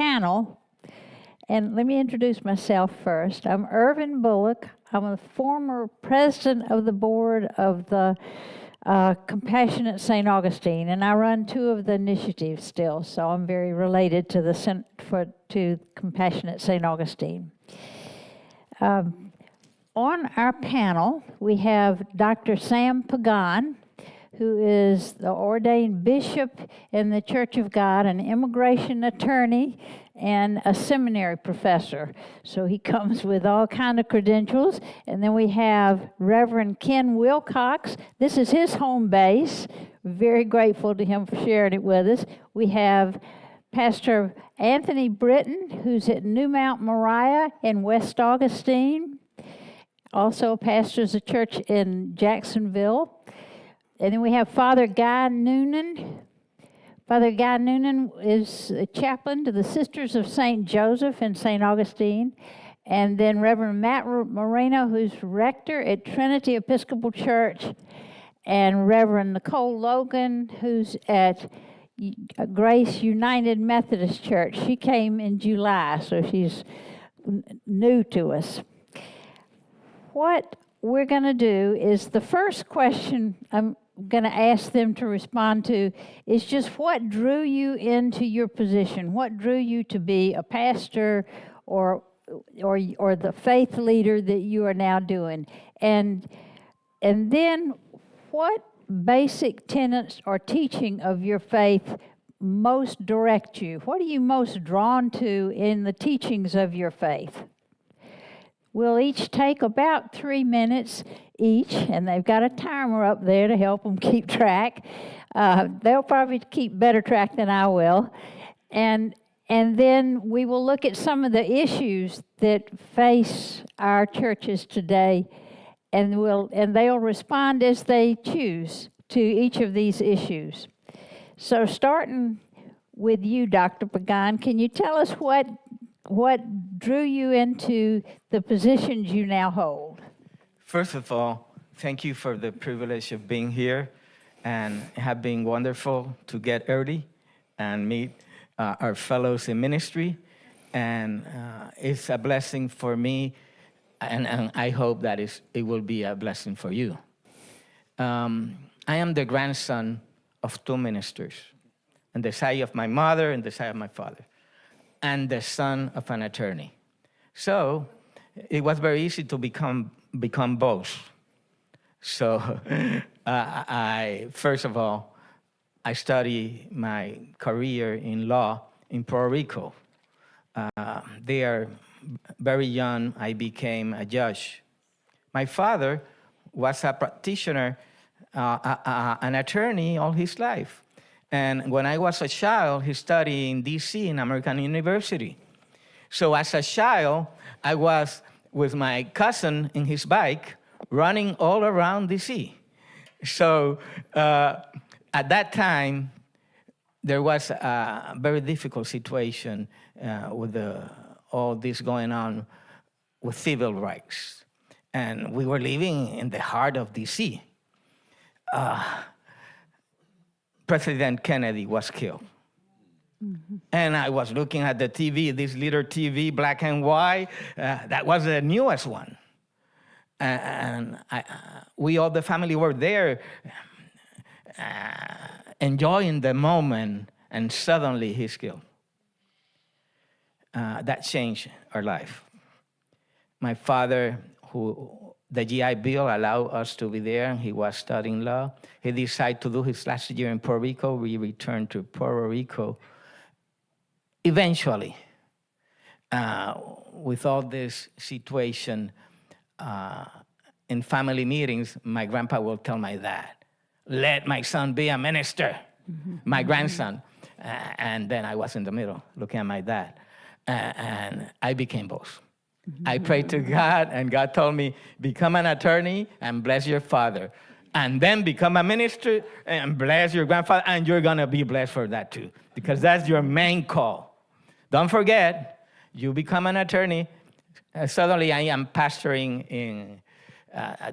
panel. And let me introduce myself first. I'm Ervin Bullock. I'm a former president of the board of the Compassionate St. Augustine, and I run two of the initiatives still, so I'm very related to the to Compassionate St. Augustine. On our panel, we have Dr. Sam Pagan, who is the ordained bishop in the Church of God, an immigration attorney, and a seminary professor. So he comes with all kind of credentials. And then we have Reverend Ken Wilcox. This is his home base. Very grateful to him for sharing it with us. We have Pastor Anthony Britton, who's at New Mount Moriah in West Augustine. Also pastors a church in Jacksonville. And then we have Father Guy Noonan. Father Guy Noonan is a chaplain to the Sisters of St. Joseph in St. Augustine. And then Reverend Marino, who's rector at Trinity Episcopal Church. And Reverend Nicole Logan, who's at Grace United Methodist Church. She came in July, so she's new to us. What we're going to do is the first question I'm going to ask them to respond to is just what drew you into your position? What drew you to be a pastor or the faith leader that you are now doing? And then what basic tenets or teaching of your faith most direct you? What are you most drawn to in the teachings of your faith? We'll each take about 3 minutes each, and they've got a timer up there to help them keep track. They'll probably keep better track than I will. And then we will look at some of the issues that face our churches today, and they'll respond as they choose to each of these issues. So starting with you, Dr. Pagan, can you tell us what drew you into the positions you now hold? First of all, thank you for the privilege of being here, and it has been wonderful to get early and meet our fellows in ministry, and it's a blessing for me, and I hope that it will be a blessing for you. I am the grandson of two ministers, on the side of my mother and the side of my father, and the son of an attorney. So it was very easy to become both. So first of all, I studied my career in law in Puerto Rico. There, very young, I became a judge. My father was a practitioner, an attorney all his life. And when I was a child, he studied in D.C. in American University. So as a child, I was with my cousin in his bike running all around D.C. So at that time, there was a very difficult situation with all this going on with civil rights. And we were living in the heart of D.C. President Kennedy was killed. Mm-hmm. And I was looking at the TV, this little TV, black and white. That was the newest one. And we all, the family, were there enjoying the moment, and suddenly he's killed. That changed our life. My father, the GI Bill allowed us to be there, and he was studying law. He decided to do his last year in Puerto Rico. We returned to Puerto Rico. Eventually, with all this situation, in family meetings, my grandpa will tell my dad, let my son be a minister, my grandson. And then I was in the middle looking at my dad, and I became both. I prayed to God, and God told me, become an attorney and bless your father. And then become a minister and bless your grandfather, and you're going to be blessed for that too, because that's your main call. Don't forget, you become an attorney. Suddenly, I am pastoring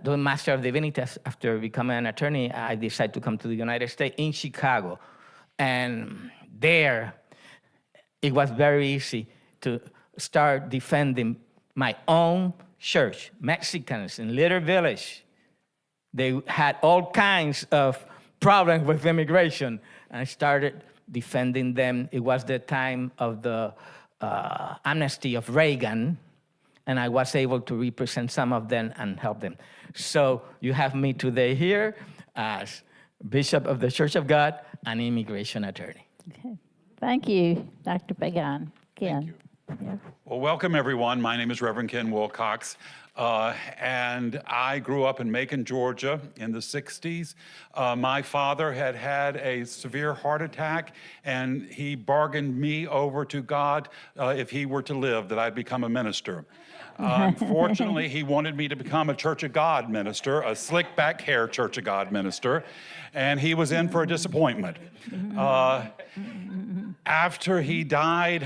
doing Master of Divinity. After becoming an attorney, I decided to come to the United States in Chicago. And there, it was very easy to start defending my own church. Mexicans in Little Village, they had all kinds of problems with immigration. And I started defending them. It was the time of the amnesty of Reagan, and I was able to represent some of them and help them. So you have me today here as Bishop of the Church of God and immigration attorney. Okay. Thank you, Dr. Pagan. Ken. Thank you. Yeah. Well, welcome everyone. My name is Reverend Ken Wilcox, and I grew up in Macon, Georgia in the 60s. My father had had a severe heart attack, and he bargained me over to God if he were to live, that I'd become a minister. Unfortunately, he wanted me to become a Church of God minister, a slick back hair Church of God minister, and he was in for a disappointment. After he died,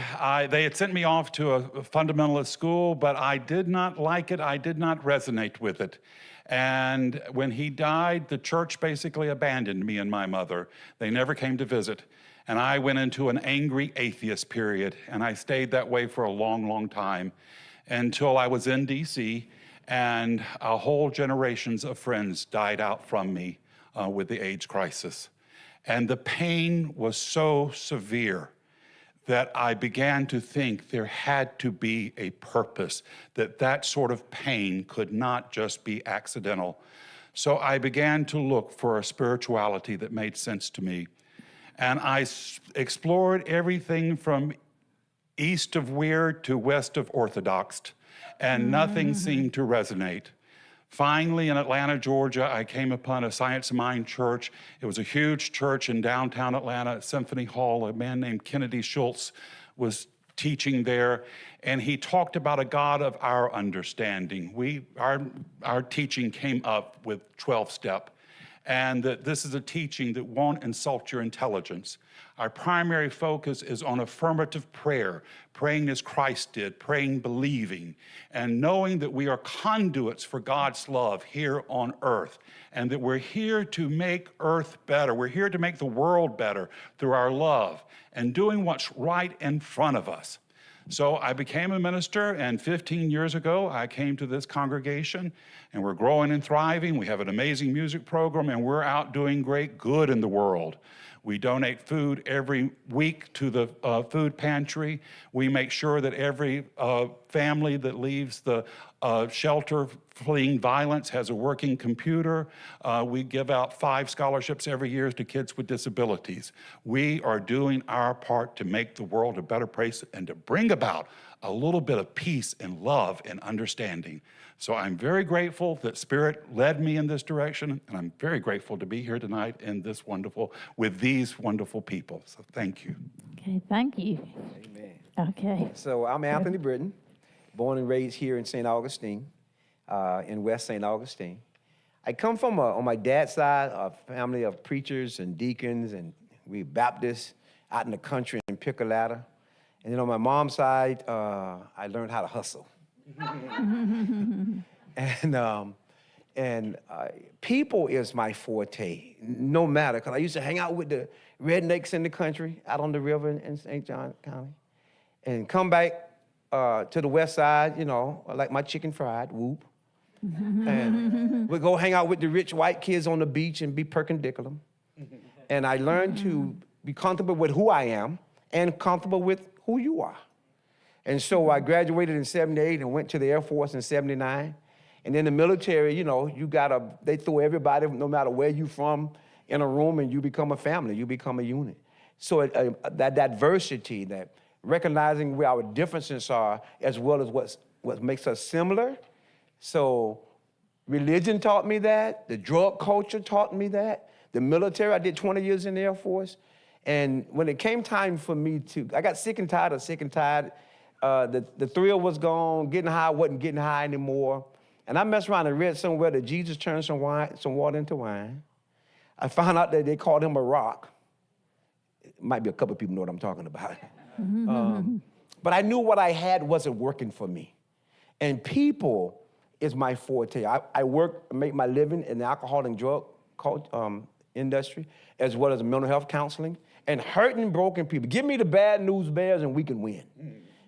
they had sent me off to a fundamentalist school, but I did not like it. I did not resonate with it. And when he died, the church basically abandoned me and my mother. They never came to visit. And I went into an angry atheist period, and I stayed that way for a long, long time until I was in D.C., and a whole generations of friends died out from me with the AIDS crisis. And the pain was so severe that I began to think there had to be a purpose, that that sort of pain could not just be accidental. So I began to look for a spirituality that made sense to me. And I explored everything from east of weird to west of orthodox, and nothing seemed to resonate. Finally, in Atlanta, Georgia, I came upon a Science of Mind church. It was a huge church in downtown Atlanta at Symphony Hall. A man named Kennedy Schultz was teaching there, and he talked about a God of our understanding. Our teaching came up with 12-step, and that this is a teaching that won't insult your intelligence. Our primary focus is on affirmative prayer, praying as Christ did, praying believing, and knowing that we are conduits for God's love here on earth, and that we're here to make earth better. We're here to make the world better through our love and doing what's right in front of us. So I became a minister, and 15 years ago, I came to this congregation, and we're growing and thriving. We have an amazing music program, and we're out doing great good in the world. We donate food every week to the food pantry. We make sure that every family that leaves the shelter fleeing violence has a working computer. We give out 5 scholarships every year to kids with disabilities. We are doing our part to make the world a better place and to bring about a little bit of peace and love and understanding. So I'm very grateful that Spirit led me in this direction, and I'm very grateful to be here tonight with these wonderful people. So thank you. Okay, thank you. Amen. Okay. So I'm Anthony Britton, born and raised here in St. Augustine, in West St. Augustine. I come from, on my dad's side, a family of preachers and deacons, and we Baptists out in the country in Picolata. And then on my mom's side, I learned how to hustle. And people is my forte, no matter, because I used to hang out with the rednecks in the country out on the river in St. John County, and come back to the west side, you know, I like my chicken fried, whoop. And we'd go hang out with the rich white kids on the beach and be perpendicular. And I learned to be comfortable with who I am and comfortable with who you are. And so I graduated in 78 and went to the Air Force in 79. And in the military, you know, they throw everybody, no matter where you're from, in a room, and you become a family, you become a unit. So that diversity, that recognizing where our differences are, as well as what makes us similar. So religion taught me that, the drug culture taught me that, the military, I did 20 years in the Air Force. And when it came time for me I got sick and tired. The thrill was gone, getting high wasn't getting high anymore. And I messed around and read somewhere that Jesus turned some water into wine. I found out that they called him a rock. Might be a couple people know what I'm talking about. But I knew what I had wasn't working for me. And people is my forte. I make my living in the alcohol and drug industry, as well as mental health counseling. and hurting broken people. Give me the bad news bears and we can win.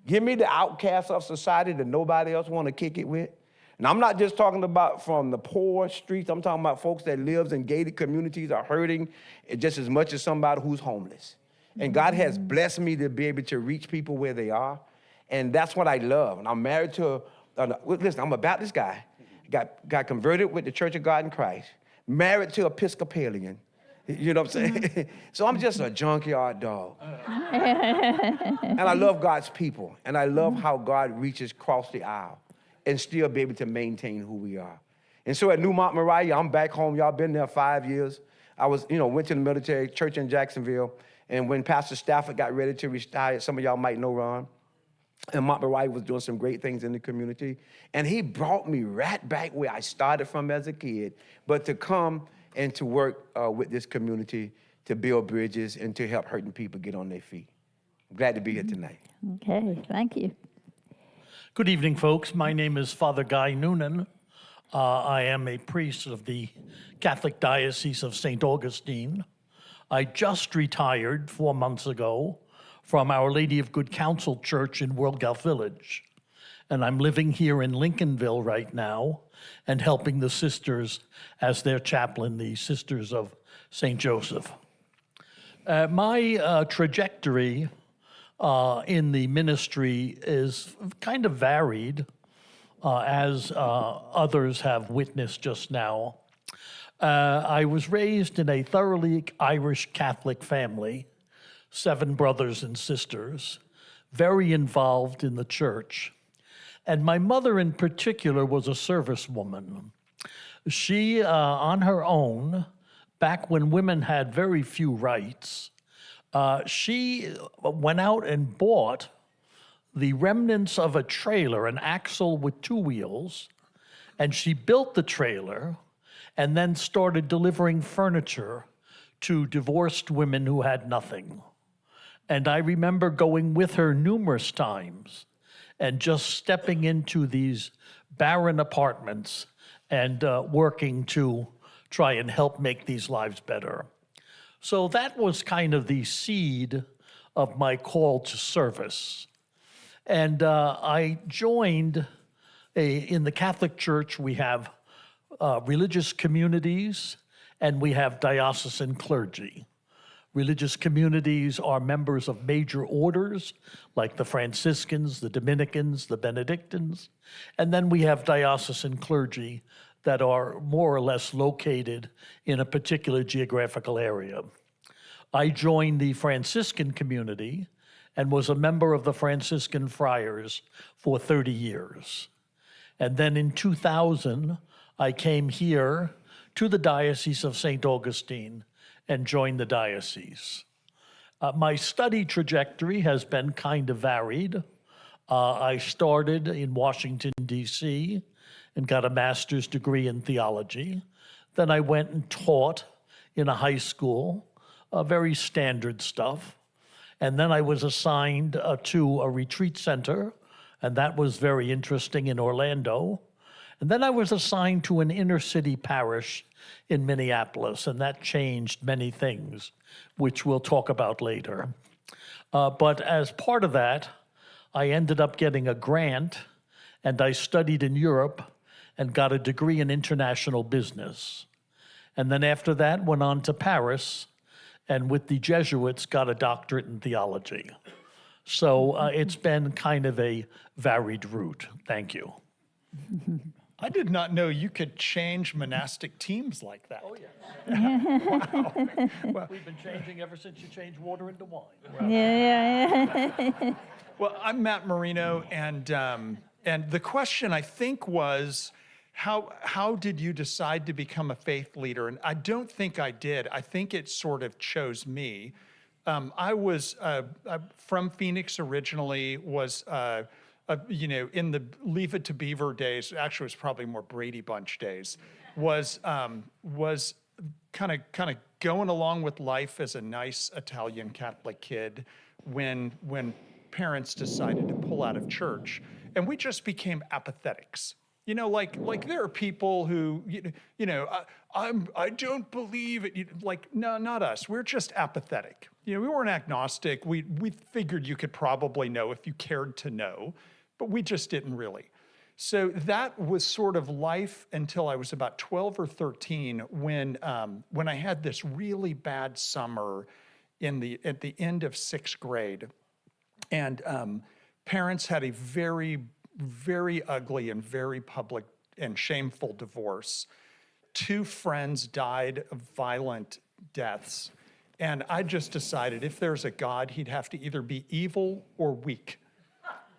Give me the outcasts of society that nobody else want to kick it with. And I'm not just talking about from the poor streets. I'm talking about folks that lives in gated communities are hurting just as much as somebody who's homeless. And God has blessed me to be able to reach people where they are. And that's what I love. And I'm married to, listen, I'm a Baptist guy. Got converted with the Church of God in Christ. Married to Episcopalian. You know what I'm saying? So I'm just a junkyard dog. And I love God's people. And I love how God reaches across the aisle and still be able to maintain who we are. And so at Newmont Moriah, I'm back home. Y'all been there 5 years. I was, went to the military church in Jacksonville. And when Pastor Stafford got ready to retire, some of y'all might know Ron, and Mount Moriah was doing some great things in the community. And he brought me right back where I started from as a kid, but to come and to work with this community to build bridges and to help hurting people get on their feet. I'm glad to be here tonight. Okay, thank you. Good evening, folks. My name is Father Guy Noonan. I am a priest of the Catholic Diocese of St. Augustine. I just retired 4 months ago from Our Lady of Good Counsel Church in Wilcox Village. And I'm living here in Lincolnville right now and helping the sisters as their chaplain, the Sisters of St. Joseph. My trajectory in the ministry is kind of varied, as others have witnessed just now. I was raised in a thoroughly Irish Catholic family, 7 brothers and sisters, very involved in the church. And my mother in particular was a servicewoman. She, on her own, back when women had very few rights, she went out and bought the remnants of a trailer, an axle with 2 wheels, and she built the trailer and then started delivering furniture to divorced women who had nothing. And I remember going with her numerous times and just stepping into these barren apartments and working to try and help make these lives better. So that was kind of the seed of my call to service. And I joined in the Catholic Church, we have religious communities and we have diocesan clergy. Religious communities are members of major orders, like the Franciscans, the Dominicans, the Benedictines. And then we have diocesan clergy that are more or less located in a particular geographical area. I joined the Franciscan community and was a member of the Franciscan Friars for 30 years. And then in 2000, I came here to the Diocese of St. Augustine and joined the diocese. My study trajectory has been kind of varied. I started in Washington, D.C., and got a master's degree in theology. Then I went and taught in a high school, very standard stuff. And then I was assigned to a retreat center, and that was very interesting in Orlando. And then I was assigned to an inner city parish in Minneapolis, and that changed many things, which we'll talk about later. But as part of that, I ended up getting a grant, and I studied in Europe and got a degree in international business. And then after that, went on to Paris, and with the Jesuits, got a doctorate in theology. So it's been kind of a varied route. Thank you. I did not know you could change monastic teams like that. Oh, yeah. Wow. We've been changing ever since you changed water into wine. Wow. Yeah. Well, I'm Matt Marino, and the question I think was, how did you decide to become a faith leader? And I don't think I did. I think it sort of chose me. I was from Phoenix originally, was in the Leave It to Beaver days, actually it was probably more Brady Bunch days, was kind of going along with life as a nice Italian Catholic kid when parents decided to pull out of church. And we just became apathetics. You know, like there are people who, I don't believe it. Like, no, not us. We're just apathetic. You know, we weren't agnostic. We figured you could probably know if you cared to know, but we just didn't really. So that was sort of life until I was about 12 or 13 when I had this really bad summer at the end of 6th grade. And parents had a very, very ugly and very public and shameful divorce. 2 friends died of violent deaths. And I just decided if there's a God, he'd have to either be evil or weak.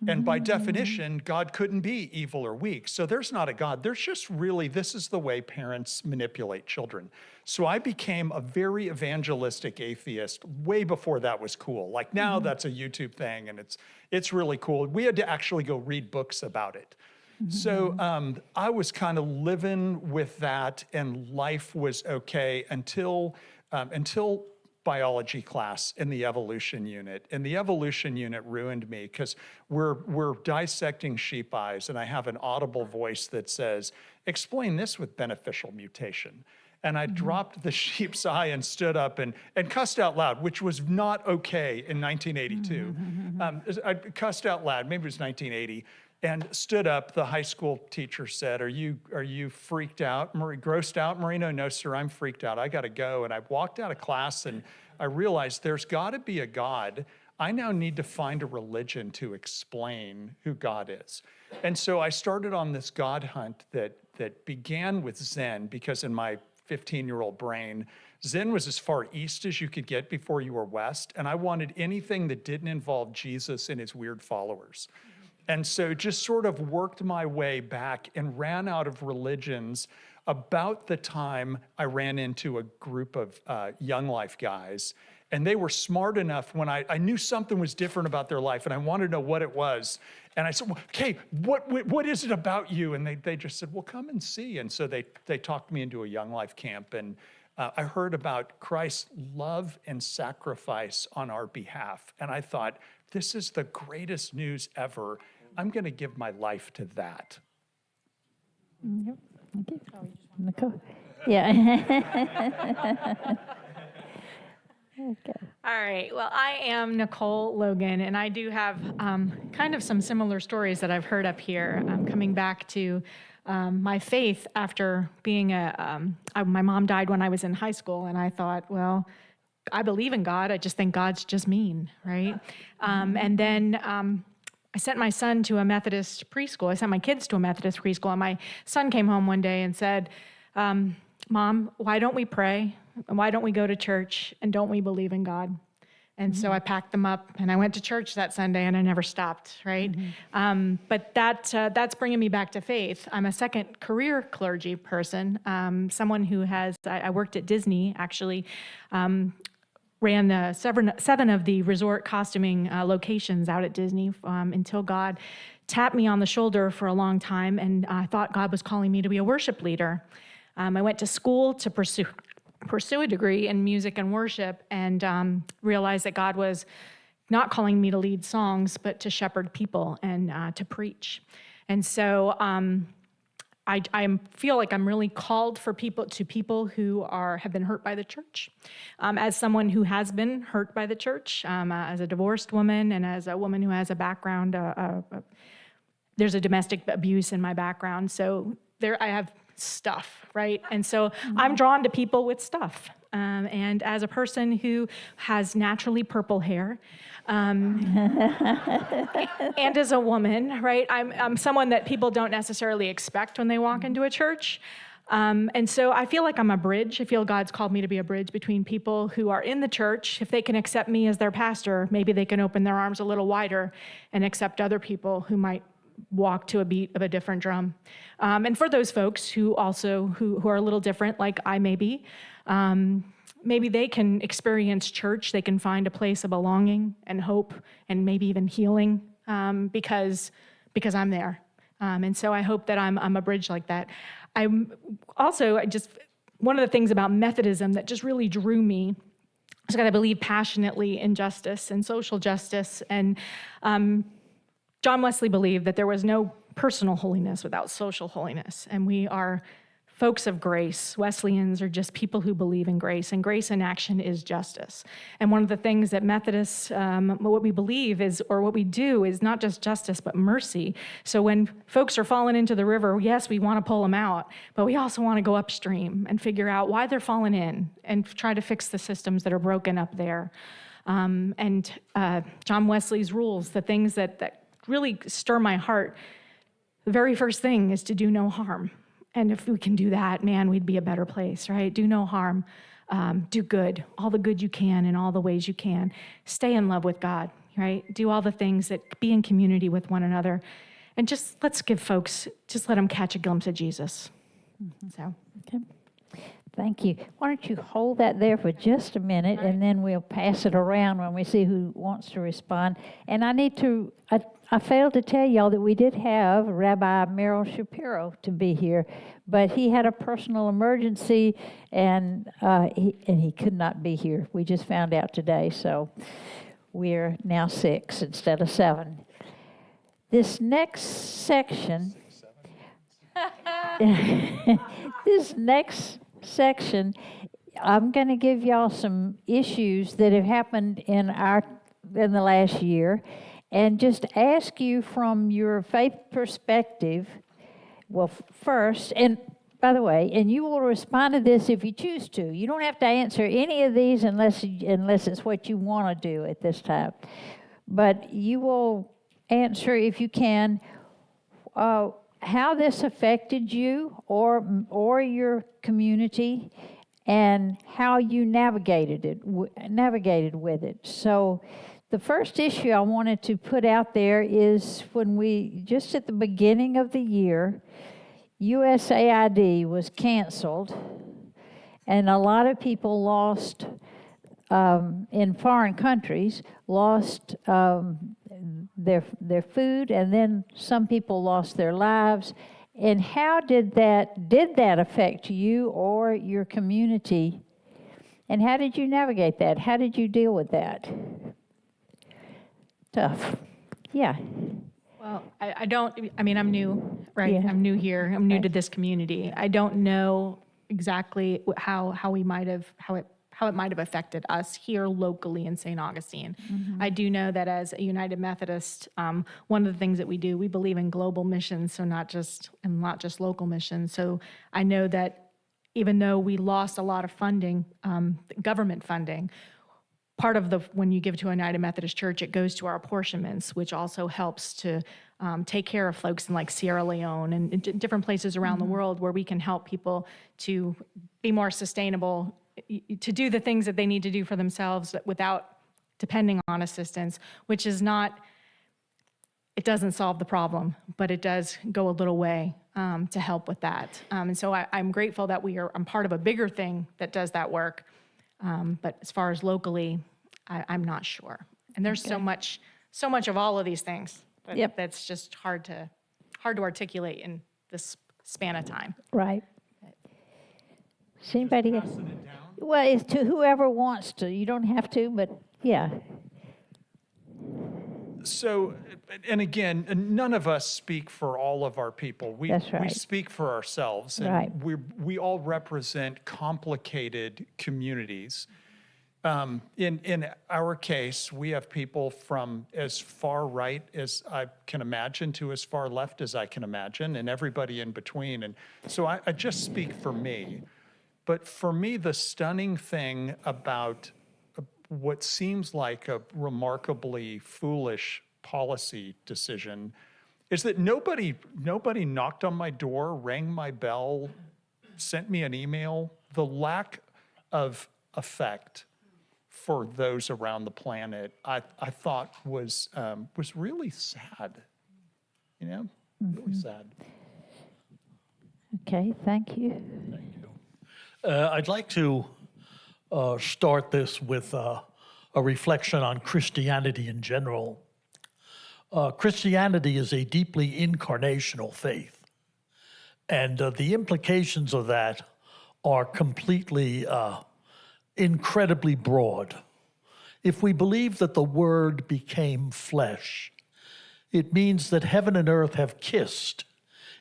And by definition, God couldn't be evil or weak. So there's not a God. There's just really, this is the way parents manipulate children. So I became a very evangelistic atheist way before that was cool. Like now that's a YouTube thing and it's really cool. We had to actually go read books about it. So I was kind of living with that and life was okay until biology class in the evolution unit. And the evolution unit ruined me because we're dissecting sheep eyes and I have an audible voice that says, explain this with beneficial mutation. And I dropped the sheep's eye and stood up and cussed out loud, which was not okay in 1982. I cussed out loud, maybe it was 1980, and stood up. The high school teacher said, are you freaked out, grossed out, Marino? No, sir, I'm freaked out. I got to go. And I walked out of class and I realized there's got to be a God. I now need to find a religion to explain who God is. And so I started on this God hunt that began with Zen, because in my 15-year-old brain, Zen was as far east as you could get before you were west. And I wanted anything that didn't involve Jesus and his weird followers. And so just sort of worked my way back and ran out of religions about the time I ran into a group of Young Life guys. And they were smart enough when I knew something was different about their life and I wanted to know what it was. And I said, well, okay, what is it about you? And they just said, well, come and see. And so they talked me into a Young Life camp. And I heard about Christ's love and sacrifice on our behalf. And I thought, this is the greatest news ever. I'm going to give my life to that. Yep. Thank you. Nicole. Yeah. Okay. All right. Well, I am Nicole Logan, and I do have kind of some similar stories that I've heard up here. Coming back to my faith after being my mom died when I was in high school, and I thought, well, I believe in God. I just think God's just mean, right? And then I sent my son to a Methodist preschool. I sent my kids to a Methodist preschool, and my son came home one day and said, Mom, why don't we pray? And why don't we go to church? And don't we believe in God? And so I packed them up, and I went to church that Sunday, and I never stopped, right? But that's bringing me back to faith. I'm a second career clergy person, someone who I worked at Disney, actually, ran the 7 of the resort costuming locations out at Disney until God tapped me on the shoulder for a long time, and I thought God was calling me to be a worship leader. I went to school to pursue a degree in music and worship, and realized that God was not calling me to lead songs, but to shepherd people and to preach. And so I feel like I'm really called for people who have been hurt by the church. As someone who has been hurt by the church, as a divorced woman and as a woman who has a background, there's a domestic abuse in my background. So I have stuff, right? And so I'm drawn to people with stuff. And as a person who has naturally purple hair, and as a woman, right, I'm someone that people don't necessarily expect when they walk into a church. And so I feel like I'm a bridge. I feel God's called me to be a bridge between people who are in the church. If they can accept me as their pastor, maybe they can open their arms a little wider and accept other people who might walk to a beat of a different drum. And for those folks who are a little different, like I may be, maybe they can experience church. They can find a place of belonging and hope and maybe even healing because I'm there. And so I hope that I'm a bridge like that. One of the things about Methodism that just really drew me is that I believe passionately in justice and social justice. And John Wesley believed that there was no personal holiness without social holiness. And we are folks of grace. Wesleyans are just people who believe in grace, and grace in action is justice. And one of the things that Methodists, what we believe is, or what we do is not just justice, but mercy. So when folks are falling into the river, yes, we want to pull them out, but we also want to go upstream and figure out why they're falling in and try to fix the systems that are broken up there. And John Wesley's rules, the things that really stir my heart, the very first thing is to do no harm. And if we can do that, man, we'd be a better place, right? Do no harm, do good, all the good you can in all the ways you can. Stay in love with God, right? Do all the things that be in community with one another. And just let's give folks, just let them catch a glimpse of Jesus. So. Okay. Thank you. Why don't you hold that there for just a minute, and then we'll pass it around when we see who wants to respond. And I failed to tell y'all that we did have Rabbi Merrill Shapiro to be here, but he had a personal emergency, and he could not be here. We just found out today, so we're now 6 instead of 7. This next section, I'm going to give y'all some issues that have happened in the last year, and just ask you from your faith perspective. Well, first, and by the way, and you will respond to this if you choose to. You don't have to answer any of these unless it's what you want to do at this time. But you will answer, if you can, how this affected you or your community, and how you navigated with it. So the first issue I wanted to put out there is when we, just at the beginning of the year, USAID was canceled, and a lot of people lost, in foreign countries, lost their food, and then some people lost their lives. And how did that affect you or your community? And how did you navigate that? How did you deal with that? Tough. Yeah. Well, I'm new, right? Yeah. I'm new here. I'm new to this community. I don't know exactly how it might have affected us here locally in St. Augustine. Mm-hmm. I do know that as a United Methodist, one of the things that we do, we believe in global missions, so not just local missions. So I know that even though we lost a lot of funding, government funding, part of when you give to a United Methodist Church, it goes to our apportionments, which also helps to take care of folks in like Sierra Leone and different places around the world where we can help people to be more sustainable, to do the things that they need to do for themselves without depending on assistance, which is not, it doesn't solve the problem, but it does go a little way to help with that. And so I'm grateful that I'm part of a bigger thing that does that work. But as far as locally, I'm not sure. And there's so much of all of these things, but that's just hard to articulate in this span of time. Right. Does anybody else? Well, it's to whoever wants to. You don't have to, but yeah. So, and again, none of us speak for all of our people. That's right. We speak for ourselves, and Right. we all represent complicated communities. In our case, we have people from as far right as I can imagine to as far left as I can imagine, and everybody in between. And so I just speak for me. But for me, the stunning thing about what seems like a remarkably foolish policy decision is that nobody knocked on my door, rang my bell, sent me an email. The lack of effect for those around the planet, I thought was really sad. You know, really sad. Okay, thank you. Thank you. I'd like to start this with a reflection on Christianity in general. Christianity is a deeply incarnational faith, and the implications of that are completely incredibly broad. If we believe that the Word became flesh, It means that heaven and earth have kissed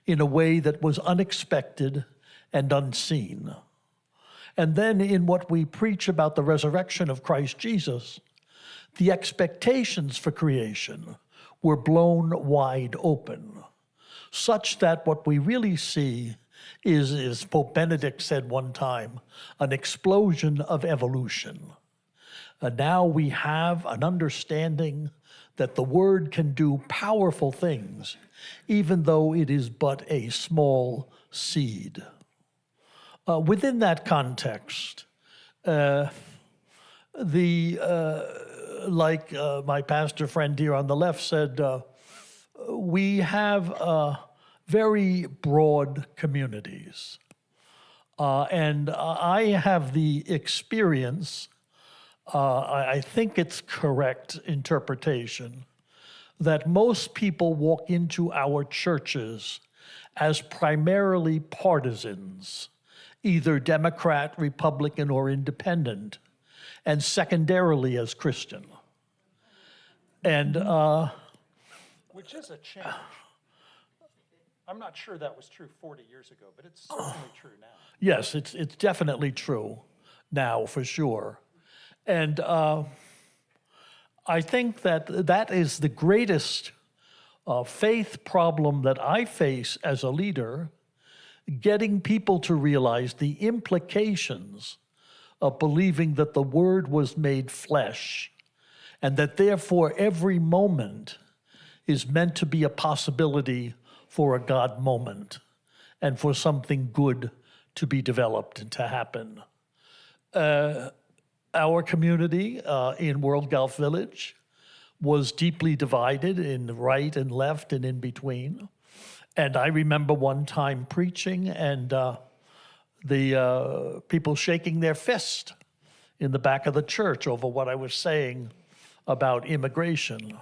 in a way that was unexpected and unseen. And then in what we preach about the resurrection of Christ Jesus, the expectations for creation were blown wide open, such that what we really see is, as Pope Benedict said one time, an explosion of evolution. And now we have an understanding that the Word can do powerful things, even though it is but a small seed. Within that context, like my pastor friend here on the left said, we have very broad communities. And I have the experience, I think it's correct interpretation, that most people walk into our churches as primarily partisans, either Democrat, Republican, or Independent, and secondarily as Christian. And Which is a change. I'm not sure that was true 40 years ago, but it's certainly true now. yes, it's definitely true now, for sure. And I think that that is the greatest faith problem that I face as a leader, getting people to realize the implications of believing that the Word was made flesh, and that therefore every moment is meant to be a possibility for a God moment and for something good to be developed and to happen. Our community in World Gulf Village was deeply divided in right and left and in between. And I remember one time preaching and the people shaking their fist in the back of the church over what I was saying about immigration.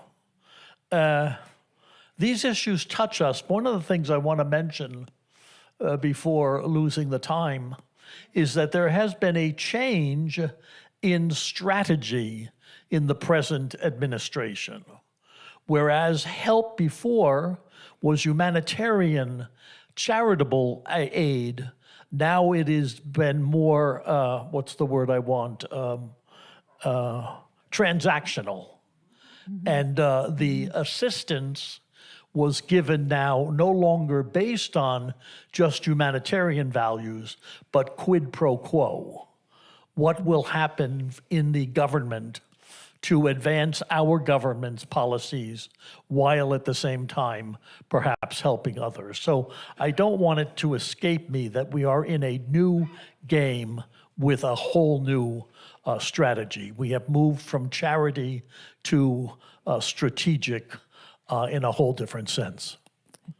These issues touch us. One of the things I want to mention before losing the time is that there has been a change in strategy in the present administration. Whereas help before was humanitarian, charitable aid, now it has been more, what's the word I want, transactional. And the assistance was given now no longer based on just humanitarian values, but quid pro quo. What will happen in the government to advance our government's policies while at the same time perhaps helping others? So I don't want it to escape me that we are in a new game with a whole new strategy. We have moved from charity to strategic in a whole different sense.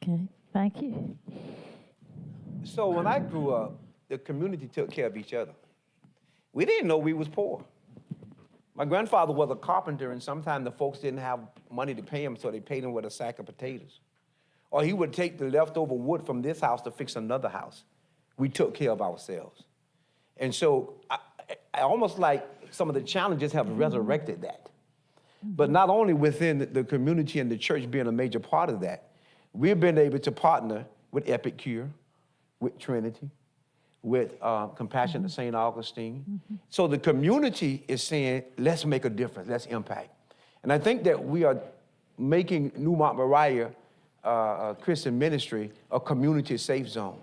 Okay, thank you. So when I grew up, the community took care of each other. We didn't know we was poor. My grandfather was a carpenter, and sometimes the folks didn't have money to pay him, so they paid him with a sack of potatoes. Or he would take the leftover wood from this house to fix another house. We took care of ourselves. And so I almost like some of the challenges have resurrected that. But not only within the community and the church being a major part of that, we've been able to partner with Epicure, with Trinity, with Compassion at St. Augustine. So the community is saying, let's make a difference, let's impact. And I think that we are making Moriah Christian Ministry a community safe zone.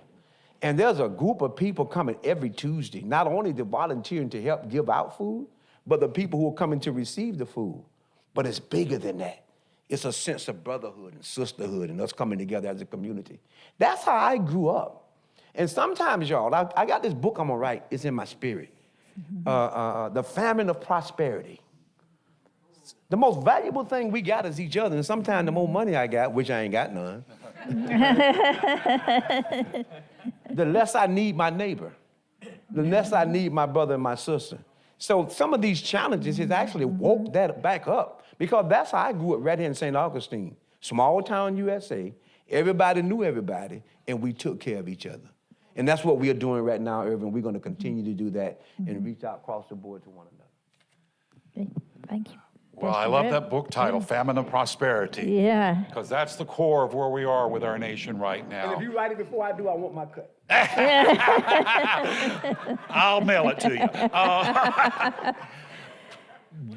And there's a group of people coming every Tuesday, not only the volunteering to help give out food, but the people who are coming to receive the food. But it's bigger than that. It's a sense of brotherhood and sisterhood and us coming together as a community. That's how I grew up. And sometimes, y'all, I got this book I'm gonna write. It's in my spirit. The Famine of Prosperity. The most valuable thing we got is each other. And sometimes the more money I got, which I ain't got none, the less I need my neighbor, the less I need my brother and my sister. So some of these challenges has actually woke that back up, because that's how I grew up right here in St. Augustine, small town USA. Everybody knew everybody, and we took care of each other. And that's what we are doing right now, Ervin. We're going to continue to do that and reach out across the board to one another. Okay, thank you. Well, I love that book title, Famine and Prosperity, Yeah. because that's the core of where we are with our nation right And now. if you write it before I do, I want my cut. I'll mail it to you.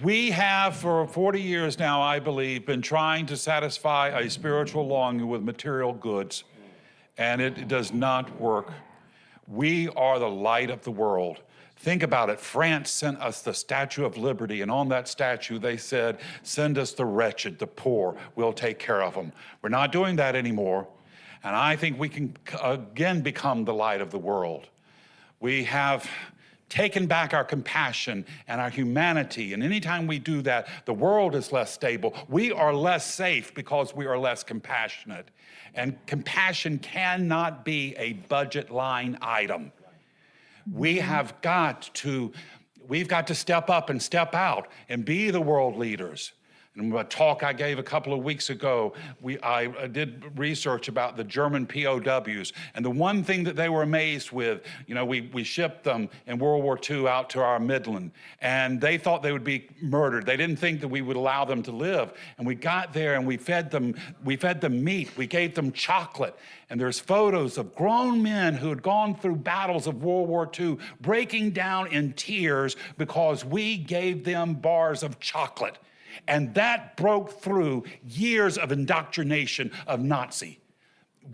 We have, for 40 years now, I believe, been trying to satisfy a spiritual longing with material goods, and it does not work. We are the light of the world. Think about it. France sent us the Statue of Liberty, and on that statue they said, send us the wretched, the poor, we'll take care of them. We're not doing that anymore, and I think we can again become the light of the world. We have taken back our compassion and our humanity, and anytime we do that, the world is less stable. We are less safe because we are less compassionate, and compassion cannot be a budget line item. We've got to step up and step out and be the world leaders. In a talk I gave a couple of weeks ago, I did research about the German POWs, and the one thing that they were amazed with, we shipped them in World War II out to our Midland, and they thought they would be murdered. They didn't think that we would allow them to live. And we got there and we fed them meat, we gave them chocolate, and there's photos of grown men who had gone through battles of World War II breaking down in tears because we gave them bars of chocolate. And that broke through years of indoctrination of Nazi.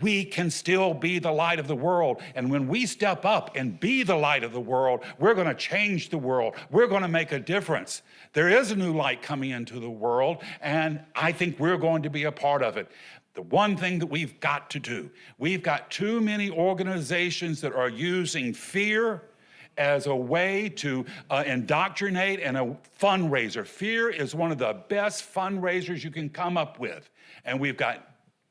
We can still be the light of the world. And when we step up and be the light of the world, we're going to change the world. We're going to make a difference. There is a new light coming into the world, and I think we're going to be a part of it. The one thing that we've got to do, we've got too many organizations that are using fear as a way to indoctrinate and a fundraiser. Fear is one of the best fundraisers you can come up with. And we've got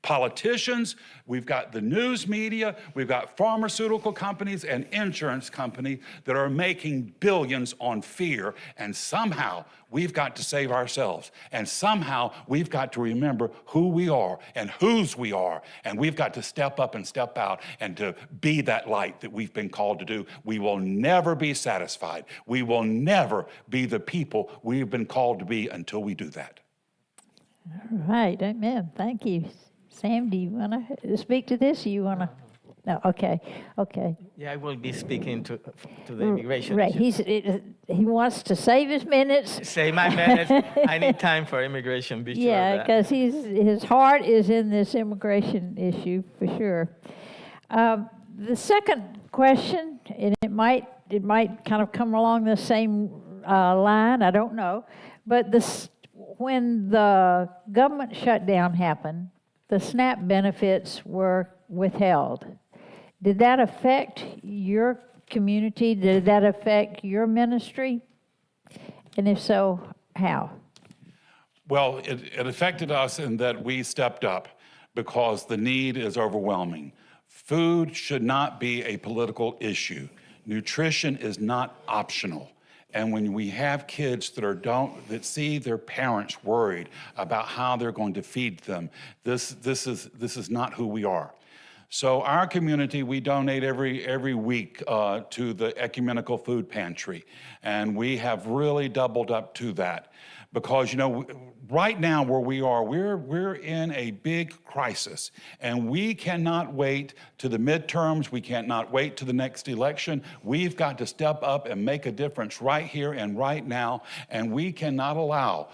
politicians, we've got the news media, we've got pharmaceutical companies and insurance companies that are making billions on fear. And somehow we've got to save ourselves. And somehow we've got to remember who we are and whose we are. And we've got to step up and step out and to be that light that we've been called to do. We will never be satisfied. We will never be the people we've been called to be until we do that. All right, amen. Thank you. Sam, do you want to speak to this? Or you want to? No, okay. Yeah, I will be speaking to the immigration Right, issue. he wants to save his minutes. Save my minutes. I need time for immigration, be sure Yeah, of that. because his heart is in this immigration issue for sure. The second question, and it might kind of come along the same line, I don't know, but when the government shutdown happened, the SNAP benefits were withheld. Did that affect your community? Did that affect your ministry? And if so, how? Well, it affected us in that we stepped up because the need is overwhelming. Food should not be a political issue. Nutrition is not optional. And when we have kids that see their parents worried about how they're going to feed them, this is not who we are. So our community, we donate every week to the Ecumenical Food Pantry, and we have really doubled up to that. Because, right now where we are, we're in a big crisis, and we cannot wait to the midterms. We cannot wait to the next election. We've got to step up and make a difference right here and right now, and we cannot allow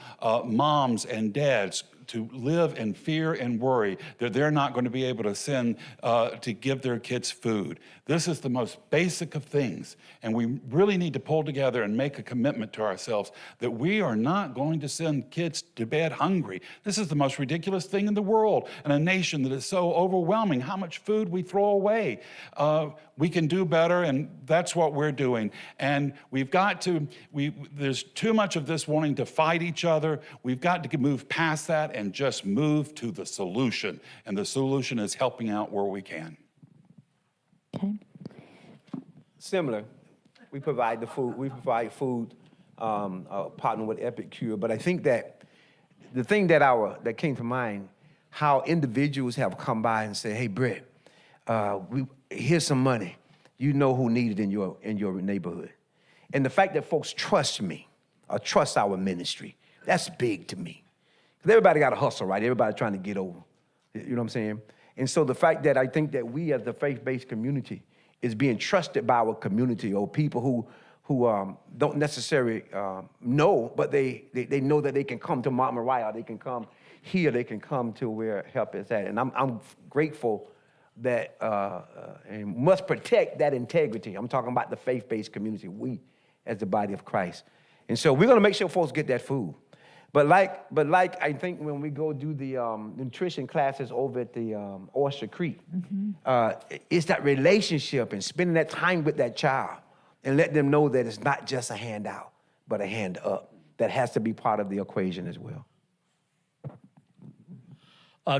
moms and dads to live in fear and worry that they're not going to be able to send to give their kids food. This is the most basic of things, and we really need to pull together and make a commitment to ourselves that we are not going to send kids to bed hungry. This is the most ridiculous thing in the world, in a nation that is so overwhelming, how much food we throw away. We can do better, and that's what we're doing. And we've got to, there's too much of this wanting to fight each other. We've got to move past that and just move to the solution. And the solution is helping out where we can. Okay. Similar, we provide the food. We provide food, partner with Epicure. But I think that the thing that came to mind, how individuals have come by and say, "Hey, Britt, here's some money. You know who need it in your neighborhood," and the fact that folks trust me or trust our ministry That's big to me. Because everybody got to hustle, right? Everybody trying to get over. You know what I'm saying? And so the fact that I think that we as the faith-based community is being trusted by our community, or people who don't necessarily know, but they know that they can come to Mount Moriah, they can come here, they can come to where help is at. And I'm grateful that and must protect that integrity. I'm talking about the faith-based community, we as the body of Christ. And so we're going to make sure folks get that food. But like I think when we go do the nutrition classes over at the Oyster Creek, it's that relationship and spending that time with that child and let them know that it's not just a handout, but a hand up. That has to be part of the equation as well.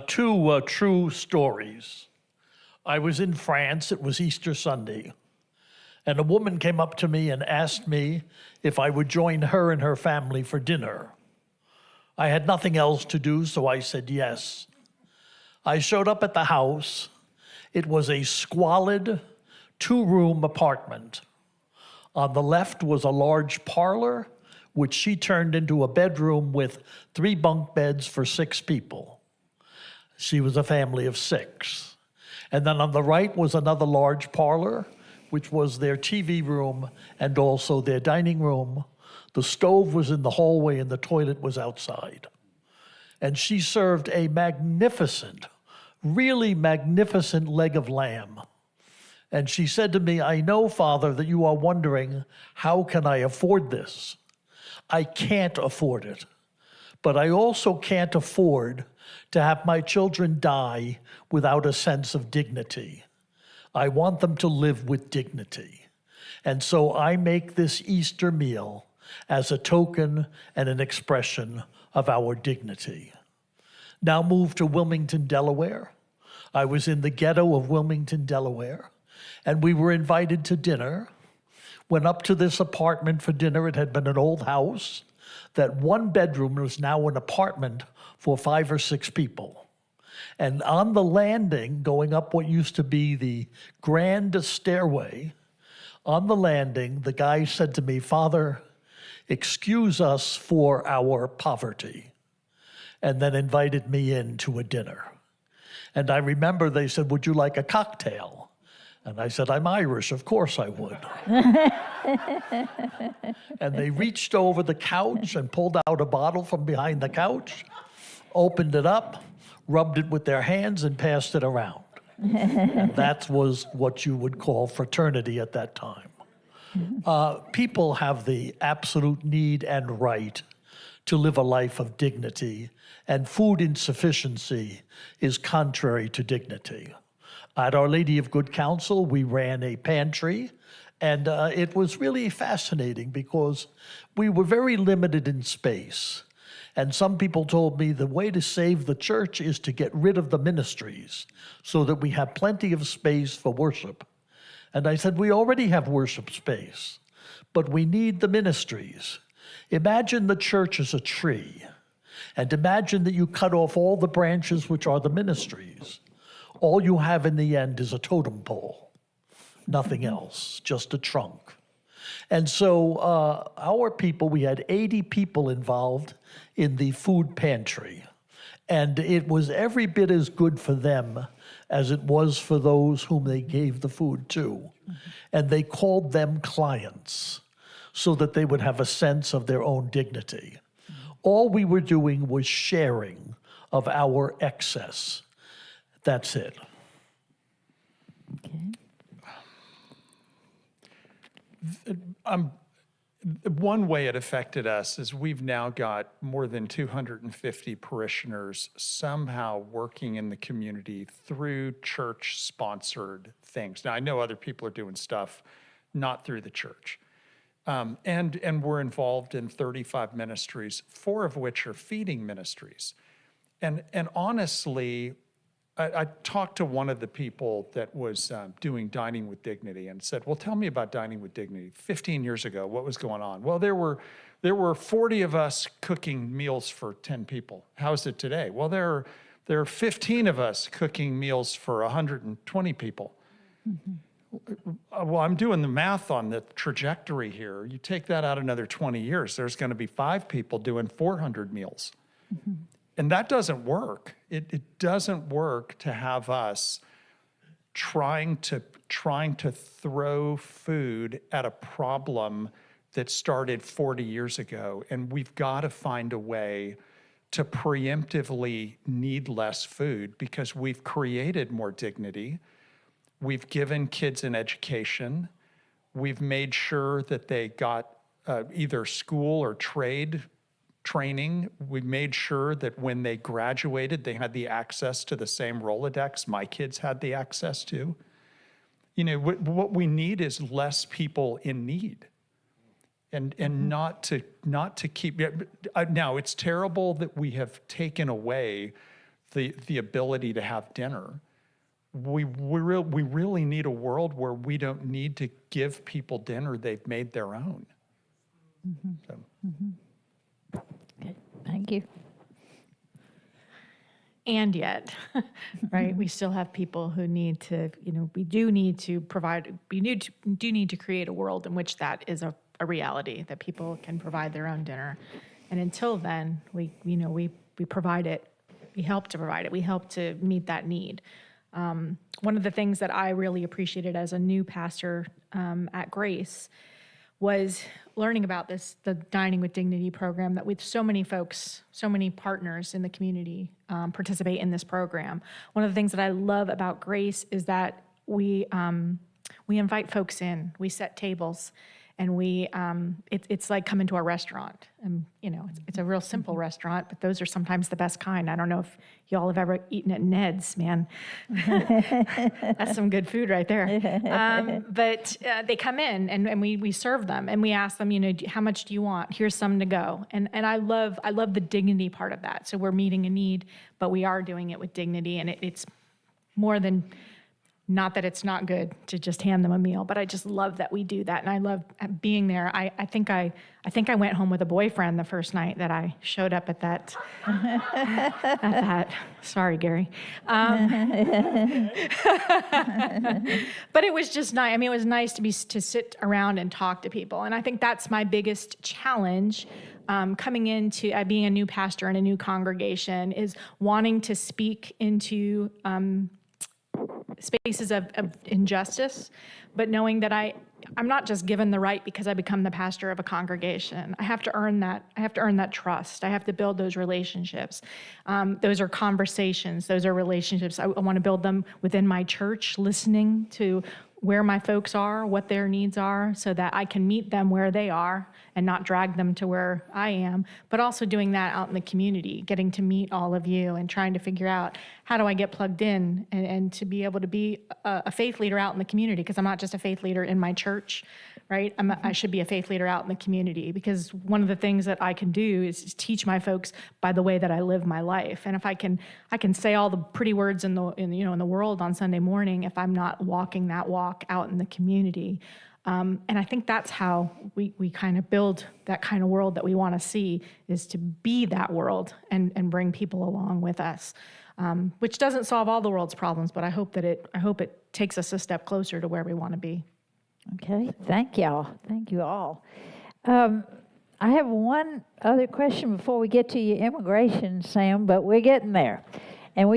Two true stories. I was in France, it was Easter Sunday, and a woman came up to me and asked me if I would join her and her family for dinner. I had nothing else to do, so I said yes. I showed up at the house. It was a squalid 2-room apartment. On the left was a large parlor, which she turned into a bedroom with 3 bunk beds for 6 people. She was a family of 6. And then on the right was another large parlor, which was their TV room and also their dining room. The stove was in the hallway and the toilet was outside. And she served a magnificent, really magnificent leg of lamb. And she said to me, I know, Father, that you are wondering, how can I afford this? I can't afford it. But I also can't afford to have my children die without a sense of dignity. I want them to live with dignity. And so I make this Easter meal as a token and an expression of our dignity. Now move to Wilmington, Delaware. I was in the ghetto of Wilmington, Delaware, and we were invited to dinner. Went up to this apartment for dinner. It had been an old house. That 1 bedroom was now an apartment for 5 or 6 people. And on the landing, going up what used to be the grand stairway, on the landing, the guy said to me, Father, excuse us for our poverty, and then invited me in to a dinner. And I remember they said, would you like a cocktail? And I said, I'm Irish, of course I would. And they reached over the couch and pulled out a bottle from behind the couch, opened it up, rubbed it with their hands, and passed it around. And that was what you would call fraternity at that time. People have the absolute need and right to live a life of dignity, and food insufficiency is contrary to dignity. At Our Lady of Good Counsel, we ran a pantry, and it was really fascinating because we were very limited in space. And some people told me the way to save the church is to get rid of the ministries so that we have plenty of space for worship. And I said, we already have worship space, but we need the ministries. Imagine the church as a tree, and imagine that you cut off all the branches which are the ministries. All you have in the end is a totem pole, nothing else, just a trunk. And so our people, we had 80 people involved in the food pantry, and it was every bit as good for them as it was for those whom they gave the food to. And they called them clients so that they would have a sense of their own dignity. All we were doing was sharing of our excess. That's it. One way it affected us is we've now got more than 250 parishioners somehow working in the community through church-sponsored things. Now, I know other people are doing stuff not through the church. And we're involved in 35 ministries, 4 of which are feeding ministries. And honestly, I talked to one of the people that was doing Dining with Dignity and said, well, tell me about Dining with Dignity. 15 years ago, what was going on? Well, there were 40 of us cooking meals for 10 people. How is it today? Well, there are 15 of us cooking meals for 120 people. Mm-hmm. Well, I'm doing the math on the trajectory here. You take that out another 20 years, there's going to be 5 people doing 400 meals. And that doesn't work. It doesn't work to have us trying to throw food at a problem that started 40 years ago. And we've got to find a way to preemptively need less food because we've created more dignity. We've given kids an education. We've made sure that they got either school or trade training. We made sure that when they graduated, they had the access to the same Rolodex my kids had the access to. You know, what we need is less people in need, and not to keep. Now it's terrible that we have taken away the ability to have dinner. We really need a world where we don't need to give people dinner they've made their own. So. Okay, thank you. And yet, right, we still have people who need to, we do need to provide, we do need to create a world in which that is a reality, that people can provide their own dinner. And until then, we provide it, we help to provide it, we help to meet that need. One of the things that I really appreciated as a new pastor at Grace was learning about the Dining with Dignity program, that with so many folks, so many partners in the community participate in this program. One of the things that I love about Grace is that we invite folks in, we set tables, and it's like coming to a restaurant. And it's a real simple restaurant, but those are sometimes the best kind. I don't know if y'all have ever eaten at Ned's, man. That's some good food right there. But they come in and we serve them and we ask them, how much do you want? Here's some to go. And I love the dignity part of that. So we're meeting a need, but we are doing it with dignity, and it's more than. Not that it's not good to just hand them a meal, but I just love that we do that, and I love being there. I think I went home with a boyfriend the first night that I showed up at that. At that. Sorry, Gary. But it was just nice. I mean, it was nice to sit around and talk to people, and I think that's my biggest challenge. Coming into being a new pastor in a new congregation is wanting to speak into spaces of injustice, but knowing that I'm not just given the right because I become the pastor of a congregation. I have to earn that. I have to earn that trust. I have to build those relationships. Those are conversations. Those are relationships. I want to build them within my church, listening to where my folks are, what their needs are, so that I can meet them where they are and not drag them to where I am, but also doing that out in the community, getting to meet all of you and trying to figure out how do I get plugged in and to be able to be a faith leader out in the community, because I'm not just a faith leader in my church, right? I should be a faith leader out in the community, because one of the things that I can do is teach my folks by the way that I live my life. And if I can say all the pretty words in the world on Sunday morning, if I'm not walking that walk out in the community. And I think that's how we kind of build that kind of world that we want to see, is to be that world and bring people along with us, which doesn't solve all the world's problems, but I hope it takes us a step closer to where we want to be. Okay, thank y'all. Thank you all. I have one other question before we get to your immigration, Sam, but we're getting there. And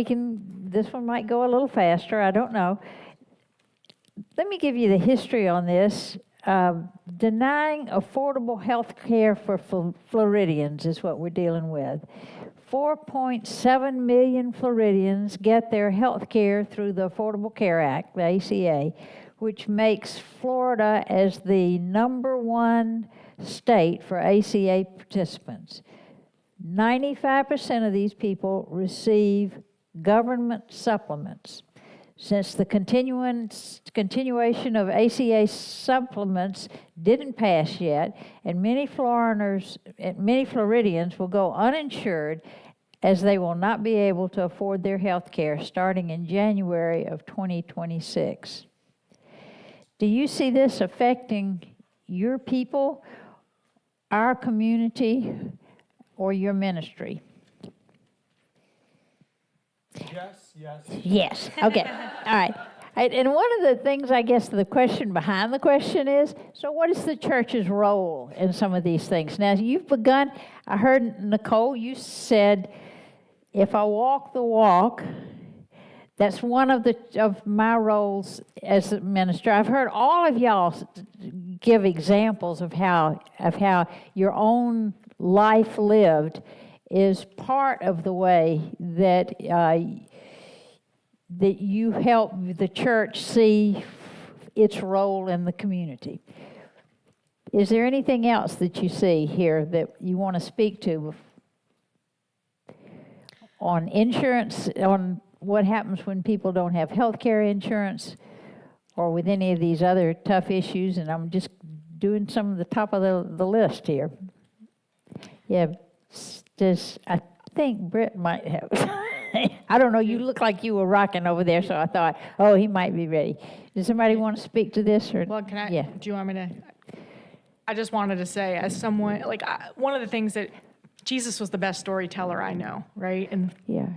this one might go a little faster, I don't know. Let me give you the history on this. Denying affordable health care for Floridians is what we're dealing with. 4.7 million Floridians get their health care through the Affordable Care Act, the ACA, which makes Florida as the #1 state for ACA participants. 95% of these people receive government supplements. Since the continuation of ACA supplements didn't pass yet, and many Floridians will go uninsured, as they will not be able to afford their health care starting in January of 2026. Do you see this affecting your people, our community, or your ministry? Yes. Yes. Okay. All right. And one of the things, I guess, the question behind the question is, so what is the church's role in some of these things? Now, you've begun, I heard, Nicole, you said, if I walk the walk, that's one of my roles as a minister. I've heard all of y'all give examples of how your own life lived is part of the way that that you help the church see its role in the community. Is there anything else that you see here that you want to speak to on insurance, on what happens when people don't have health care insurance, or with any of these other tough issues? And I'm just doing some of the top of the list here. Yeah, I think Britton might have. I don't know, you look like you were rocking over there, so I thought, oh, he might be ready. Does somebody want to speak to this? Or? Well, can I? Yeah. Do you want me to? I just wanted to say, as someone, one of the things that Jesus was the best storyteller I know, right? And Yeah.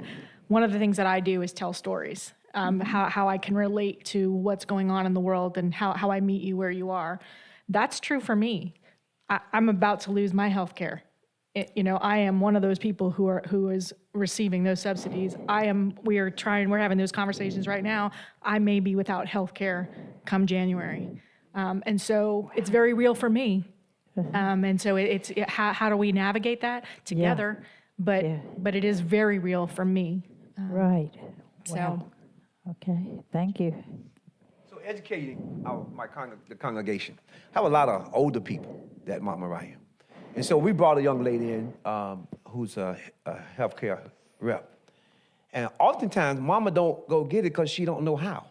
one of the things that I do is tell stories, how I can relate to what's going on in the world and how I meet you where you are. That's true for me. I'm about to lose my health care. I am one of those people who is receiving those subsidies. We're having those conversations right now. I may be without health care come January. And so it's very real for me. And so how do we navigate that together? Yeah. But it is very real for me. Right. So Wow. Okay, thank you. So educating the congregation. I have a lot of older people at Mount Moriah. And so we brought a young lady in who's a healthcare rep. And oftentimes, mama don't go get it because she don't know how.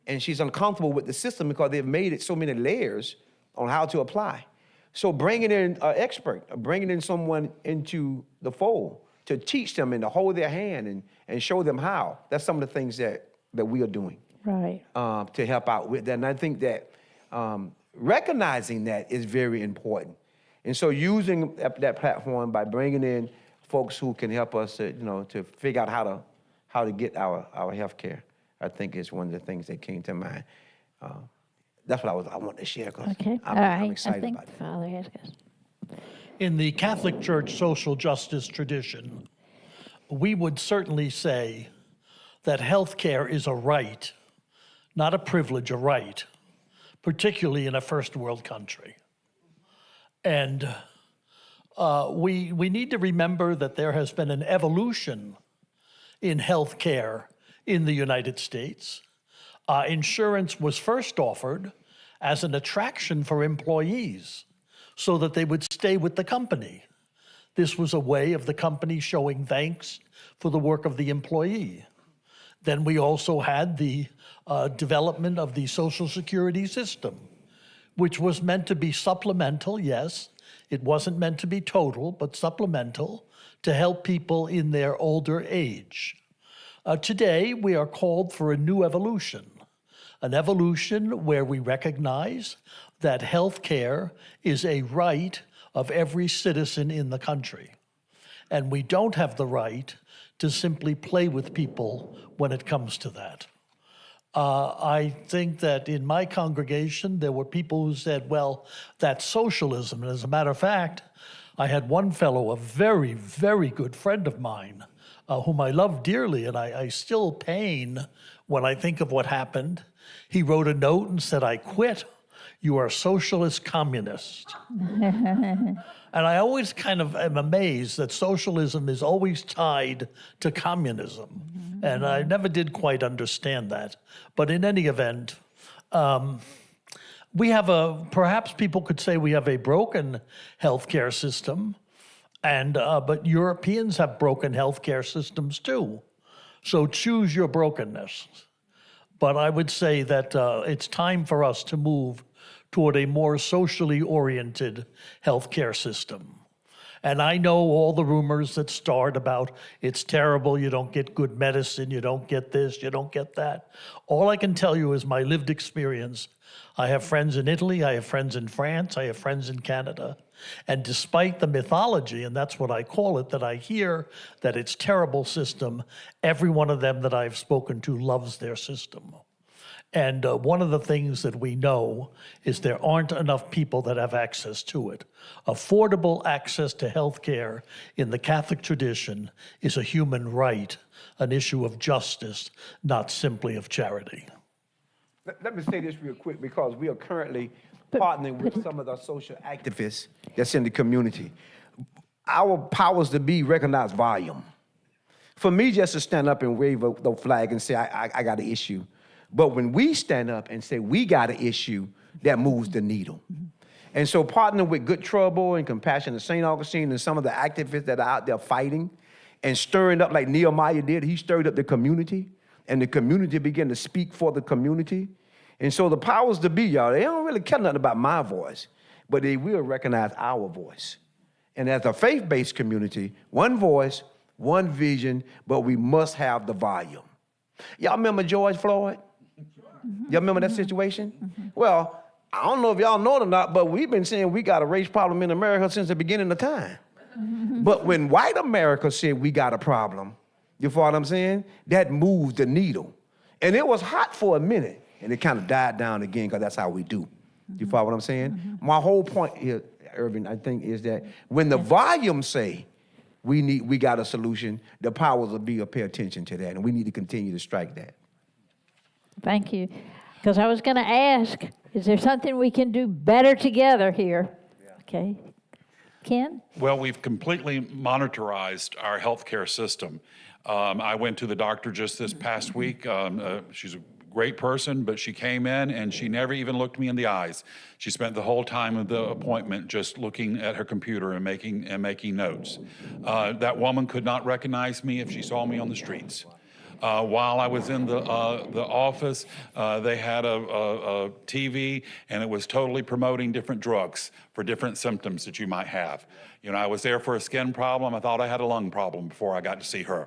And she's uncomfortable with the system because they've made it so many layers on how to apply. So bringing in an expert, bringing in someone into the fold to teach them and to hold their hand and show them how, that's some of the things that we are doing. Right. To help out with that. And I think that recognizing that is very important. And so using that platform by bringing in folks who can help us to figure out how to get our health care, I think is one of the things that came to mind. That's what I want to share because Okay. I'm excited I think about it. Father has. In the Catholic Church social justice tradition, we would certainly say that health care is a right, not a privilege, a right, particularly in a first world country. And we need to remember that there has been an evolution in health care in the United States. Insurance was first offered as an attraction for employees so that they would stay with the company. This was a way of the company showing thanks for the work of the employee. Then we also had the development of the Social Security system, which was meant to be supplemental, yes. It wasn't meant to be total, but supplemental to help people in their older age. Today, we are called for a new evolution, an evolution where we recognize that health care is a right of every citizen in the country. And we don't have the right to simply play with people when it comes to that. I think that in my congregation, there were people who said, well, that's socialism. And as a matter of fact, I had one fellow, a very, very good friend of mine, whom I love dearly, and I still pain when I think of what happened. He wrote a note and said, I quit. You are socialist communist. And I always kind of am amazed that socialism is always tied to communism. And I never did quite understand that. But in any event, we have perhaps people could say we have a broken healthcare system, but Europeans have broken healthcare systems too. So choose your brokenness. But I would say that it's time for us to move toward a more socially oriented healthcare system. And I know all the rumors that start about it's terrible, you don't get good medicine, you don't get this, you don't get that. All I can tell you is my lived experience. I have friends in Italy, I have friends in France, I have friends in Canada. And despite the mythology, and that's what I call it, that I hear that it's a terrible system, every one of them that I've spoken to loves their system. And one of the things that we know is there aren't enough people that have access to it. Affordable access to health care in the Catholic tradition is a human right, an issue of justice, not simply of charity. Let me say this real quick, because we are currently partnering with some of the social activists that's in the community. Our powers to be recognize volume. For me, just to stand up and wave the flag and say, I got an issue. But when we stand up and say we got an issue, that moves the needle. And so partnering with Good Trouble and Compassion of St. Augustine and some of the activists that are out there fighting and stirring up like Nehemiah did, he stirred up the community, and the community began to speak for the community. And so the powers to be, y'all, they don't really care nothing about my voice, but they will recognize our voice. And as a faith-based community, one voice, one vision, but we must have the volume. Y'all remember George Floyd? Y'all remember that situation? Well, I don't know if y'all know it or not, but we've been saying we got a race problem in America since the beginning of time. But when white America said we got a problem, you follow what I'm saying? That moved the needle. And it was hot for a minute, and it kind of died down again, because that's how we do. You follow what I'm saying? My whole point here, Ervin, I think, is that when the volume say we got a solution, the powers of be will pay attention to that, and we need to continue to strike that. Thank you. Because I was going to ask, is there something we can do better together here? Okay. Ken? Well, we've completely monitorized our healthcare system. I went to the doctor just this past week. She's a great person, but she came in and she never even looked me in the eyes. She spent the whole time of the appointment just looking at her computer and making notes. That woman could not recognize me if she saw me on the streets. While I was in the office, they had a TV, and it was totally promoting different drugs for different symptoms that you might have. You know, I was there for a skin problem. I thought I had a lung problem before I got to see her.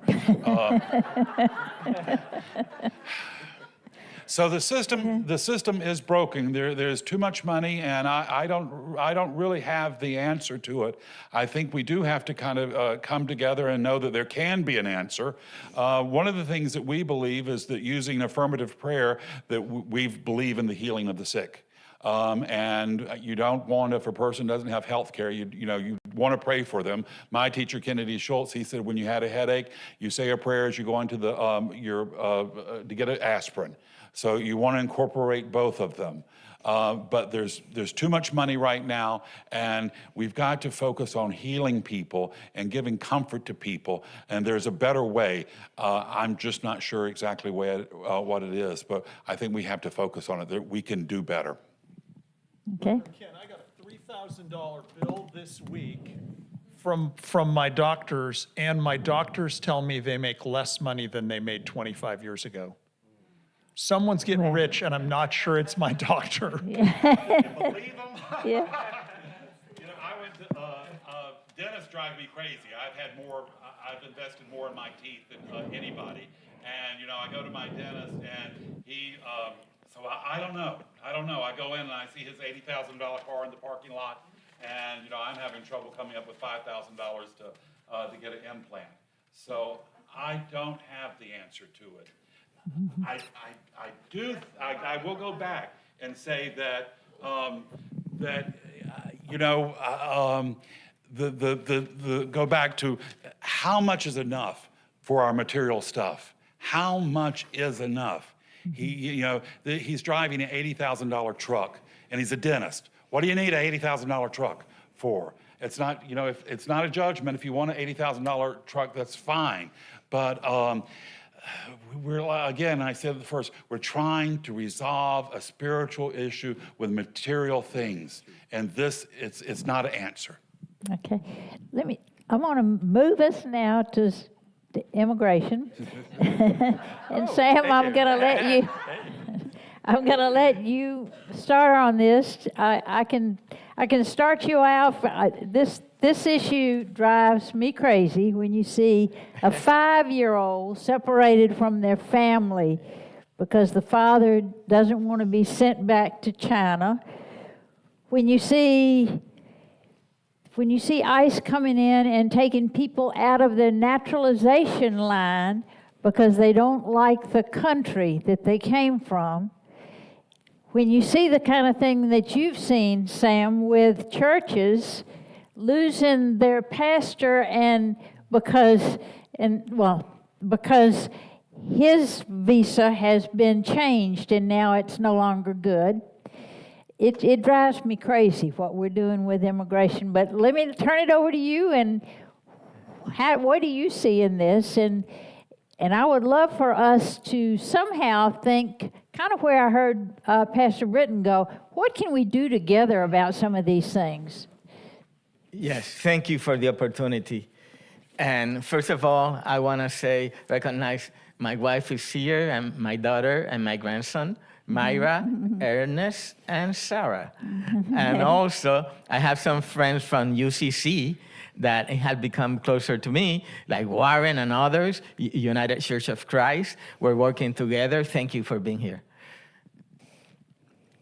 So the system is broken. There's too much money, and I don't really have the answer to it. I think we do have to kind of come together and know that there can be an answer. One of the things that we believe is that using affirmative prayer, that we believe in the healing of the sick. And you don't want, if a person doesn't have health care, you want to pray for them. My teacher, Kennedy Schultz, he said when you had a headache, you say a prayer as you go into the to get an aspirin. So you want to incorporate both of them. But there's too much money right now, and we've got to focus on healing people and giving comfort to people, and there's a better way. I'm just not sure exactly what it is, but I think we have to focus on it, that we can do better. Okay. Ken, I got a $3,000 bill this week from my doctors, and my doctors tell me they make less money than they made 25 years ago. Someone's getting rich, and I'm not sure it's my doctor. Believe them? Yeah. You know, I went to dentists drive me crazy. I've invested more in my teeth than anybody, and I go to my dentist, and he. So I don't know. I go in and I see his $80,000 car in the parking lot, and I'm having trouble coming up with $5,000 to get an implant. So I don't have the answer to it. I will go back and say that go back to how much is enough for our material stuff. How much is enough? He's driving an $80,000 truck, and he's a dentist. What do you need an $80,000 truck for? It's not, if it's not a judgment. If you want an $80,000 truck, that's fine. But I said it first, we're trying to resolve a spiritual issue with material things, and this, it's not an answer. Okay. I want to move us now to immigration. And Sam, I'm going to let you start on this. I can start you out. This issue drives me crazy when you see a 5-year-old separated from their family because the father doesn't want to be sent back to China. When you see ICE coming in and taking people out of their naturalization line because they don't like the country that they came from, when you see the kind of thing that you've seen, Sam, with churches losing their pastor because his visa has been changed and now it's no longer good. It drives me crazy what we're doing with immigration. But let me turn it over to you, and what do you see in this? And I would love for us to somehow think, kind of where I heard Pastor Britton go, what can we do together about some of these things? Yes, thank you for the opportunity. And first of all, I want to recognize my wife is here, and my daughter, and my grandson, Myra, Ernest, and Sarah. And also, I have some friends from UCC that have become closer to me, like Warren and others, United Church of Christ. We're working together. Thank you for being here.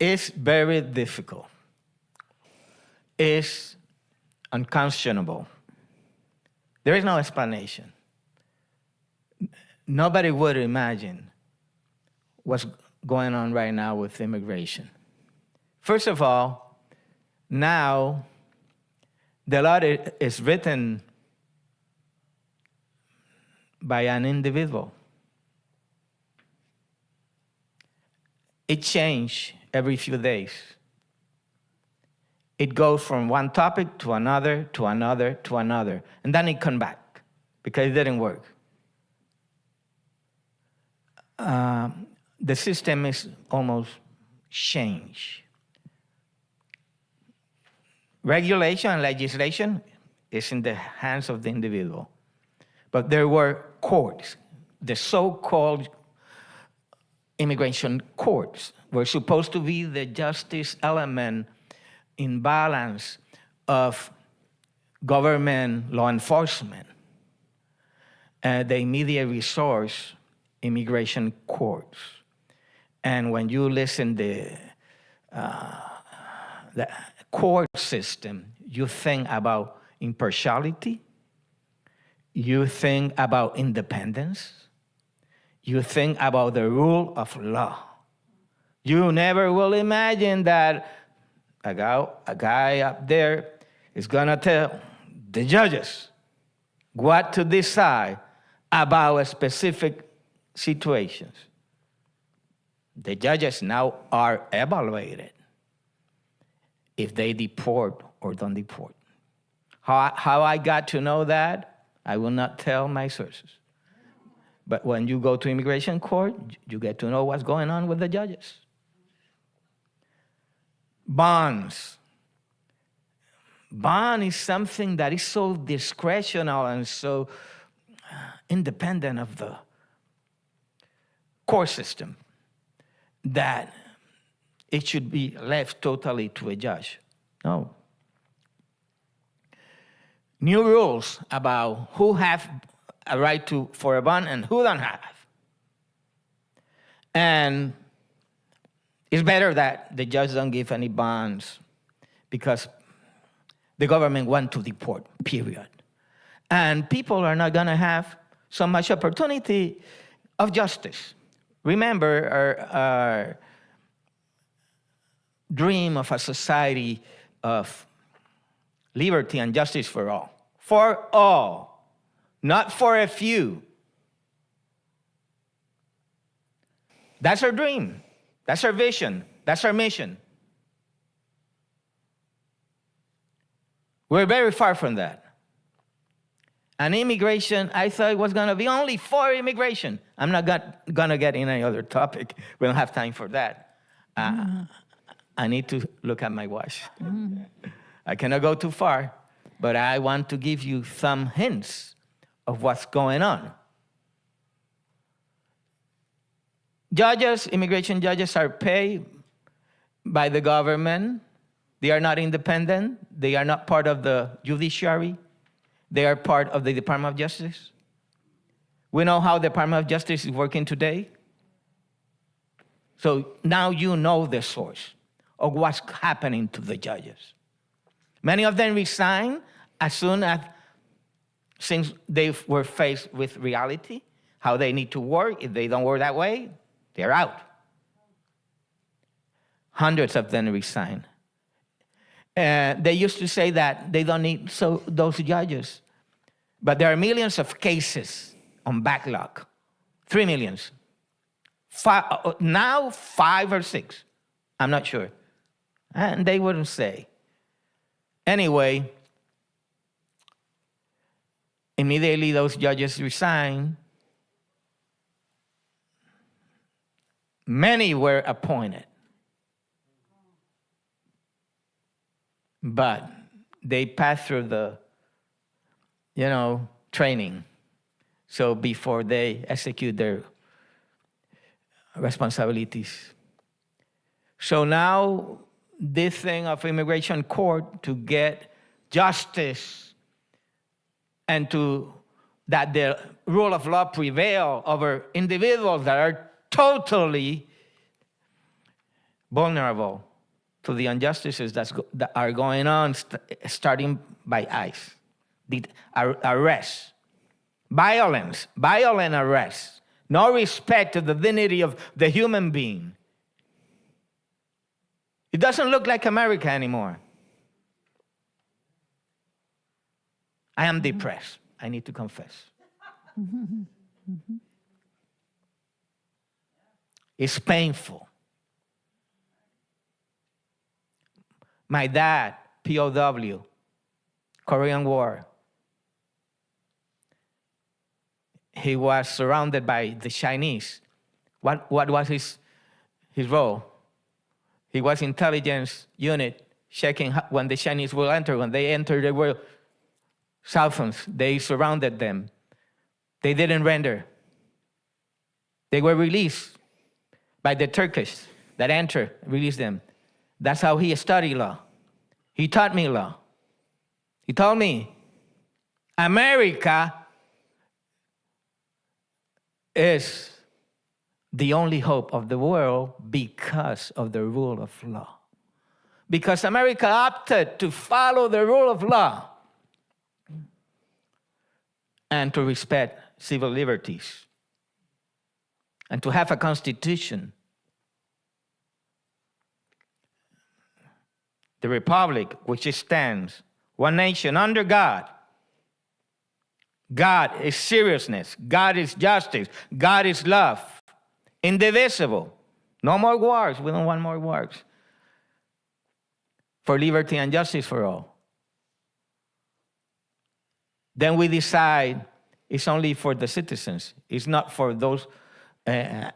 It's very difficult. It's unconscionable. There is no explanation. Nobody would imagine what's going on right now with immigration. First of all, now the law is written by an individual. It changes every few days. It goes from one topic to another, to another, to another, and then it comes back because it didn't work. The system is almost changed. Regulation and legislation is in the hands of the individual. But there were courts, the so-called immigration courts, were supposed to be the justice element in balance of government law enforcement. The immediate resource, immigration courts. And when you listen to the court system, you think about impartiality, you think about independence, you think about the rule of law. You never will imagine that a guy up there is gonna tell the judges what to decide about specific situations. The judges now are evaluated if they deport or don't deport. How I got to know that, I will not tell my sources. But when you go to immigration court, you get to know what's going on with the judges. Bonds. Bond is something that is so discretional and so independent of the court system that it should be left totally to a judge. No. New rules about who have a right for a bond and who don't have. And it's better that the judge don't give any bonds because the government wants to deport, period. And people are not going to have so much opportunity of justice. Remember our dream of a society of liberty and justice for all, not for a few. That's our dream. That's our vision. That's our mission. We're very far from that. And immigration, I thought it was going to be only for immigration. I'm not going to get in any other topic. We don't have time for that. I need to look at my watch. I cannot go too far, but I want to give you some hints of what's going on. Judges, immigration judges are paid by the government. They are not independent. They are not part of the judiciary. They are part of the Department of Justice. We know how the Department of Justice is working today. So now you know the source of what's happening to the judges. Many of them resign as soon as since they were faced with reality, how they need to work. If they don't work that way, they're out. Hundreds of them resign. They used to say that they don't need those judges. But there are millions of cases on backlog. 3 million. Now 5 or 6. I'm not sure. And they wouldn't say. Anyway, immediately those judges resign. Many were appointed. But they passed through the, training. So before they execute their responsibilities. So now this thing of immigration court to get justice and that the rule of law prevail over individuals that are totally vulnerable to the injustices that are going on, starting by ICE, the arrests, violent arrests, no respect to the dignity of the human being. It doesn't look like America anymore. I am depressed. I need to confess. It's painful. My dad, POW, Korean War. He was surrounded by the Chinese. What was his role? He was intelligence unit checking when the Chinese will enter. When they entered, they were Southlands. They surrounded them. They didn't render. They were released by the Turkish that entered, released them. That's how he studied law. He taught me law. He told me, America is the only hope of the world because of the rule of law. Because America opted to follow the rule of law and to respect civil liberties and to have a constitution. The republic which stands, one nation under God. God is seriousness. God is justice. God is love. Indivisible. No more wars. We don't want more wars. For liberty and justice for all. Then we decide it's only for the citizens. It's not for those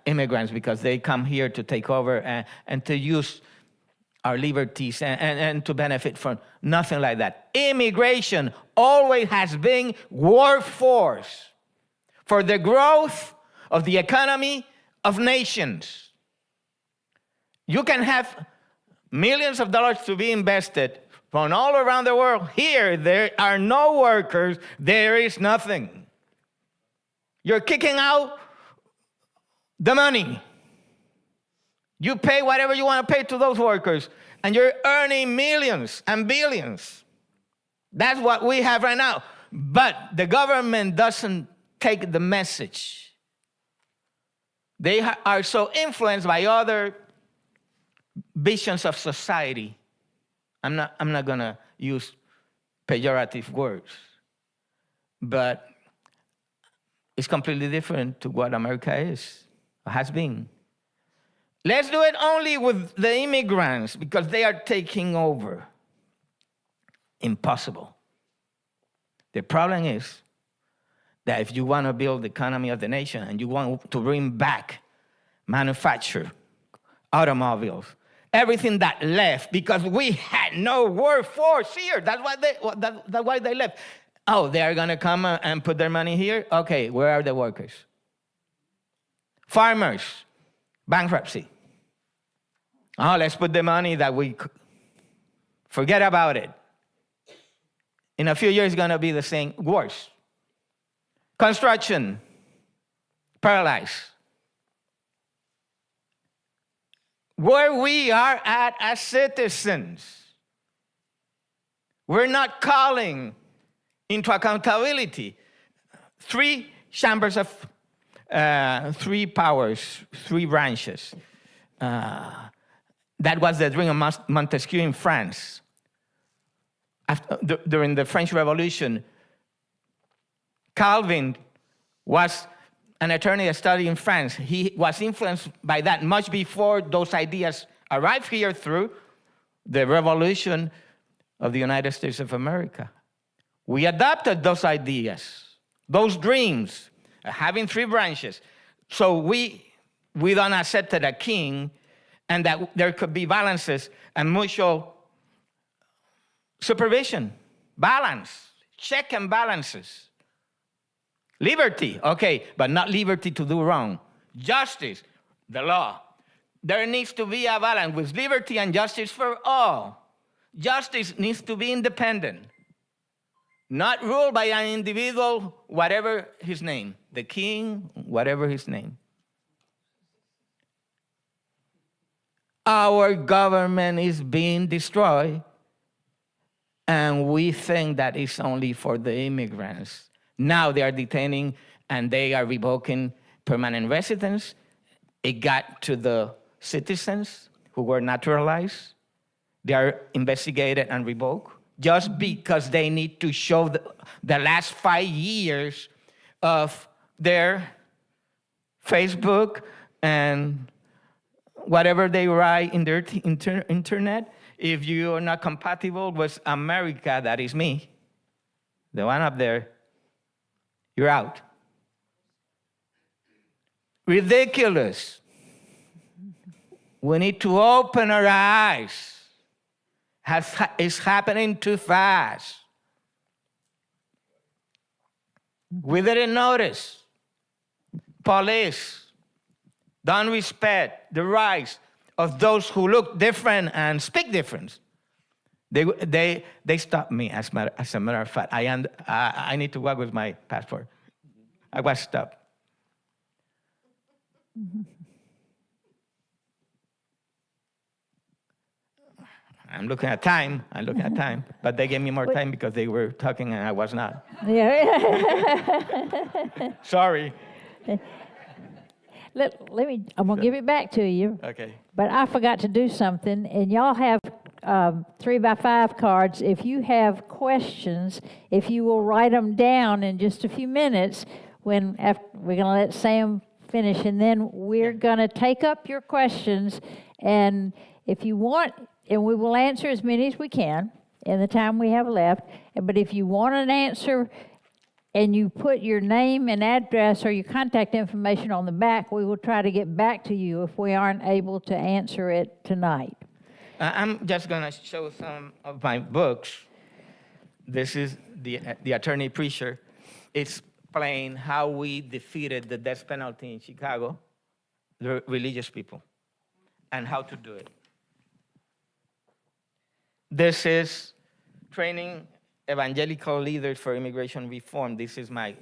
immigrants because they come here to take over and to use our liberties and to benefit from nothing like that. Immigration always has been workforce for the growth of the economy of nations. You can have millions of dollars to be invested from all around the world. Here, there are no workers. There is nothing. You're kicking out the money. You pay whatever you want to pay to those workers, and you're earning millions and billions. That's what we have right now. But the government doesn't take the message. They are so influenced by other visions of society. I'm not going to use pejorative words, but it's completely different to what America is, or has been. Let's do it only with the immigrants because they are taking over. Impossible. The problem is that if you want to build the economy of the nation and you want to bring back manufacture, automobiles, everything that left because we had no workforce here. That's why they left. Oh, they are going to come and put their money here? Okay, where are the workers? Farmers, bankruptcy. Oh, let's put the money that we forget about it. In a few years, it's going to be the same, worse. Construction, paralyzed. Where we are at as citizens, we're not calling into accountability 3 chambers of 3 powers, 3 branches. That was the dream of Montesquieu in France. During the French Revolution, Calvin was an attorney that studied in France. He was influenced by that much before those ideas arrived here through the revolution of the United States of America. We adopted those ideas, those dreams, having 3 branches. So we don't accept a king, and that there could be balances and mutual supervision, balance, check and balances. Liberty, okay, but not liberty to do wrong. Justice, the law. There needs to be a balance with liberty and justice for all. Justice needs to be independent, not ruled by an individual, whatever his name, the king, whatever his name. Our government is being destroyed, and we think that it's only for the immigrants. Now they are detaining and they are revoking permanent residence. It got to the citizens who were naturalized. They are investigated and revoked just because they need to show the last 5 years of their Facebook and whatever they write in their internet. If you are not compatible with America, that is me, the one up there, you're out. Ridiculous. We need to open our eyes. It's happening too fast. We didn't notice. Police don't respect the rights of those who look different and speak different. They stopped me, as a matter of fact. I need to walk with my passport. I was stopped. I'm looking at time, but they gave me more time because they were talking and I was not. Yeah. Sorry. Let me, I'm going to give it back to you. Okay. But I forgot to do something, and y'all have 3x5 cards. If you have questions, if you will write them down in just a few minutes, we're going to let Sam finish, and then we're going to take up your questions, and if you want, and we will answer as many as we can in the time we have left, but if you want an answer and you put your name and address or your contact information on the back, we will try to get back to you if we aren't able to answer it tonight. I'm just going to show some of my books. This is the Attorney Preacher. It's explain how we defeated the death penalty in Chicago, the religious people, and how to do it. This is training evangelical leaders for immigration reform. This is my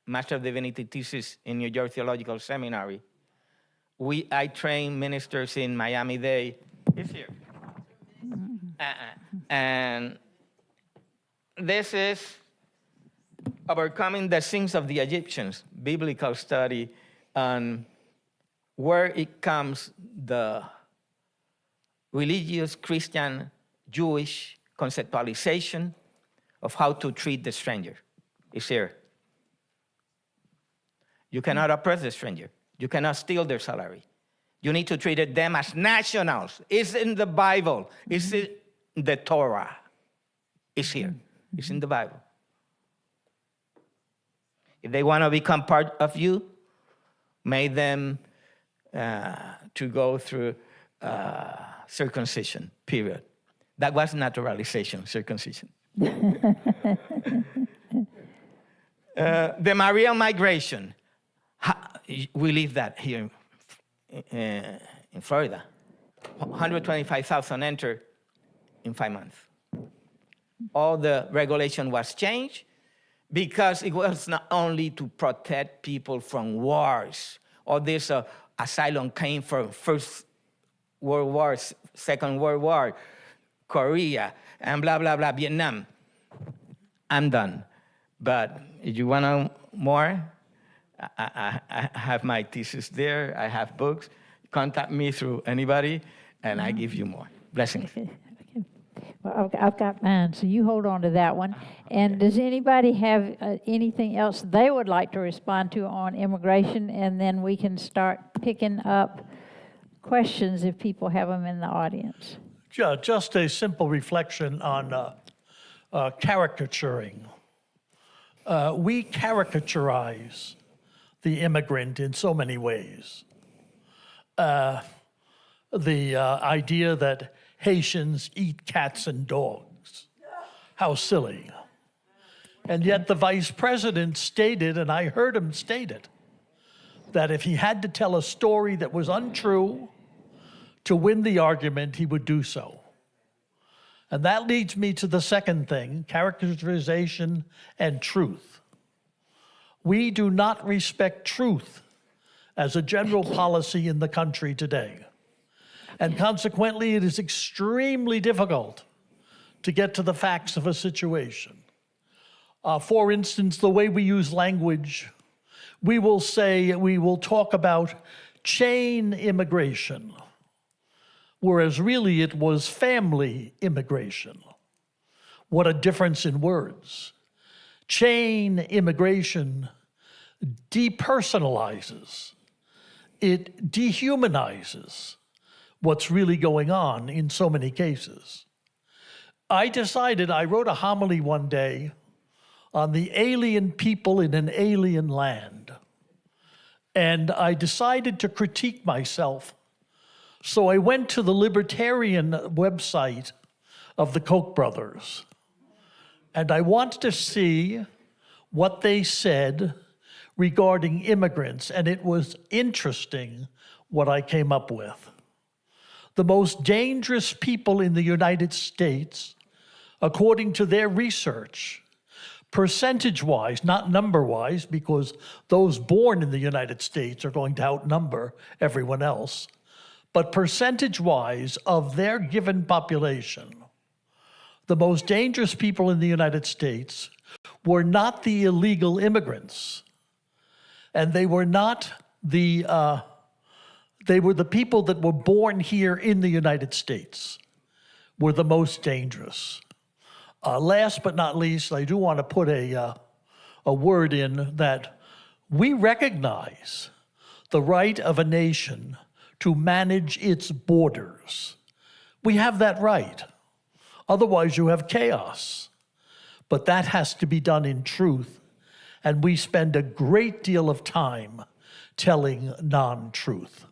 Master of Divinity thesis in New York Theological Seminary. I train ministers in Miami-Dade. It's here. And this is Overcoming the Sins of the Egyptians, biblical study on where it comes, the religious, Christian, Jewish conceptualization of how to treat the stranger. It's here. You cannot oppress the stranger. You cannot steal their salary. You need to treat them as nationals. It's in the Bible. It's in the Torah. It's here. It's in the Bible. If they want to become part of you, make them to go through circumcision, period. That was naturalization, circumcision. The Marian migration. We live that here in Florida. 125,000 entered in 5 months. All the regulation was changed because it was not only to protect people from wars. All this asylum came from First World War, Second World War, Korea, and blah, blah, blah, Vietnam. I'm done. But if you want to know more, I have my thesis there. I have books. Contact me through anybody, and I give you more. Blessings. Okay. Well, I've got mine, so you hold on to that one. And does anybody have anything else they would like to respond to on immigration? And then we can start picking up questions if people have them in the audience. Just a simple reflection on caricaturing. We caricaturize the immigrant in so many ways. The idea that Haitians eat cats and dogs. How silly. And yet the vice president stated, and I heard him state it, that if he had to tell a story that was untrue to win the argument, he would do so. And that leads me to the second thing, characterization and truth. We do not respect truth as a general policy in the country today. And consequently, it is extremely difficult to get to the facts of a situation. For instance, the way we use language, we will talk about chain immigration, whereas really it was family immigration. What a difference in words. Chain immigration depersonalizes, it dehumanizes what's really going on in so many cases. I wrote a homily one day on the alien people in an alien land. And I decided to critique myself. So I went to the libertarian website of the Koch brothers. And I wanted to see what they said regarding immigrants. And it was interesting what I came up with. The most dangerous people in the United States, according to their research, percentage-wise, not number-wise, because those born in the United States are going to outnumber everyone else, but percentage-wise of their given population, the most dangerous people in the United States were not the illegal immigrants, and they were not they were the people that were born here in the United States were the most dangerous. Last but not least, I do want to put a word in that we recognize the right of a nation to manage its borders. We have that right. Otherwise, you have chaos. But that has to be done in truth, and we spend a great deal of time telling non-truth.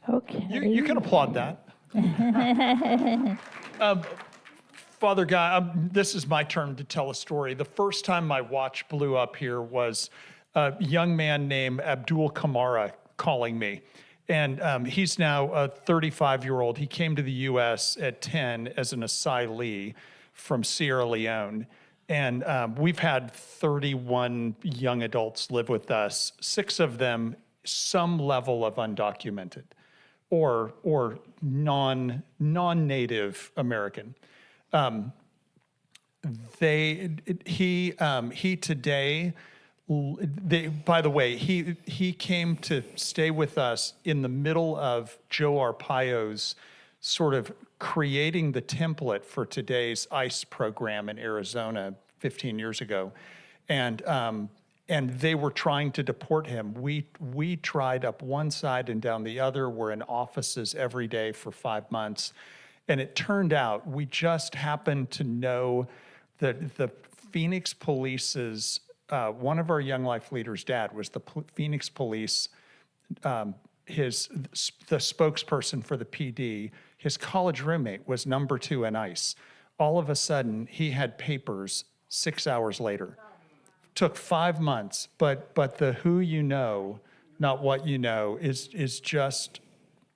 Okay. You can applaud that. Father Guy, this is my turn to tell a story. The first time my watch blew up here was a young man named Abdul Kamara calling me. And he's now a 35-year-old. He came to the U.S. at 10 as an asylee from Sierra Leone. And we've had 31 young adults live with us, 6 of them some level of undocumented or non-native American. He today, by the way, he came to stay with us in the middle of Joe Arpaio's sort of creating the template for today's ICE program in Arizona 15 years ago. And they were trying to deport him. We tried up one side and down the other. We're in offices every day for 5 months. And it turned out we just happened to know that the Phoenix Police's, one of our Young Life leaders' dad was the Phoenix Police, the spokesperson for the PD. His college roommate was number 2 in ICE. All of a sudden, he had papers 6 hours later. Took 5 months, but the who you know, not what you know, is just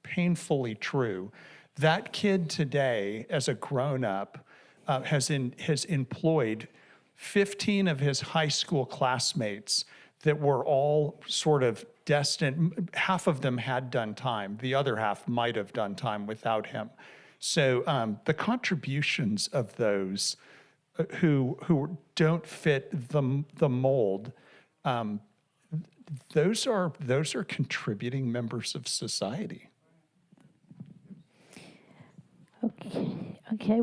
painfully true. That kid today, as a grown-up, has employed 15 of his high school classmates that were all sort of destined. Half of them had done time. The other half might have done time without him. So the contributions of those who don't fit the mold, those are contributing members of society. Okay.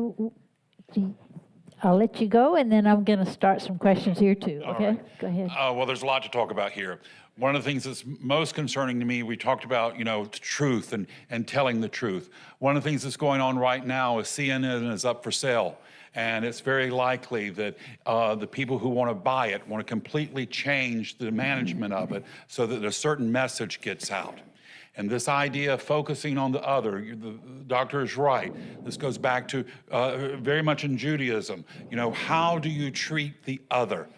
I'll let you go, and then I'm going to start some questions here too. All Okay, right. go ahead. Well, there's a lot to talk about here. One of the things that's most concerning to me, we talked about, truth and telling the truth. One of the things that's going on right now is CNN is up for sale. And it's very likely that the people who want to buy it want to completely change the management of it so that a certain message gets out. And this idea of focusing on the other, the doctor is right. This goes back to very much in Judaism. How do you treat the other?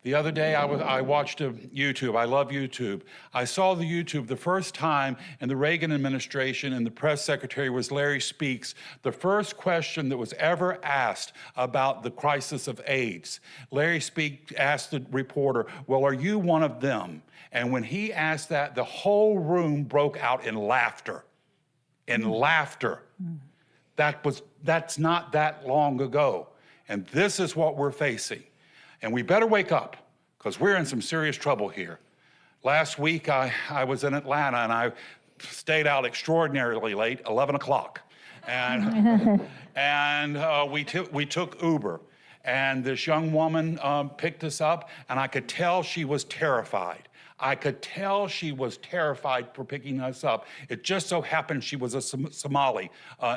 The other day, I watched a YouTube. I love YouTube. I saw the YouTube the first time in the Reagan administration, and the press secretary was Larry Speaks. The first question that was ever asked about the crisis of AIDS, Larry Speaks asked the reporter, well, are you one of them? And when he asked that, the whole room broke out in laughter. In laughter. That's not that long ago. And this is what we're facing. And we better wake up, because we're in some serious trouble here. Last week, I was in Atlanta, and I stayed out extraordinarily late, 11 o'clock. And, we took Uber. And this young woman picked us up, and I could tell she was terrified. I could tell she was terrified for picking us up. It just so happened she was a Somali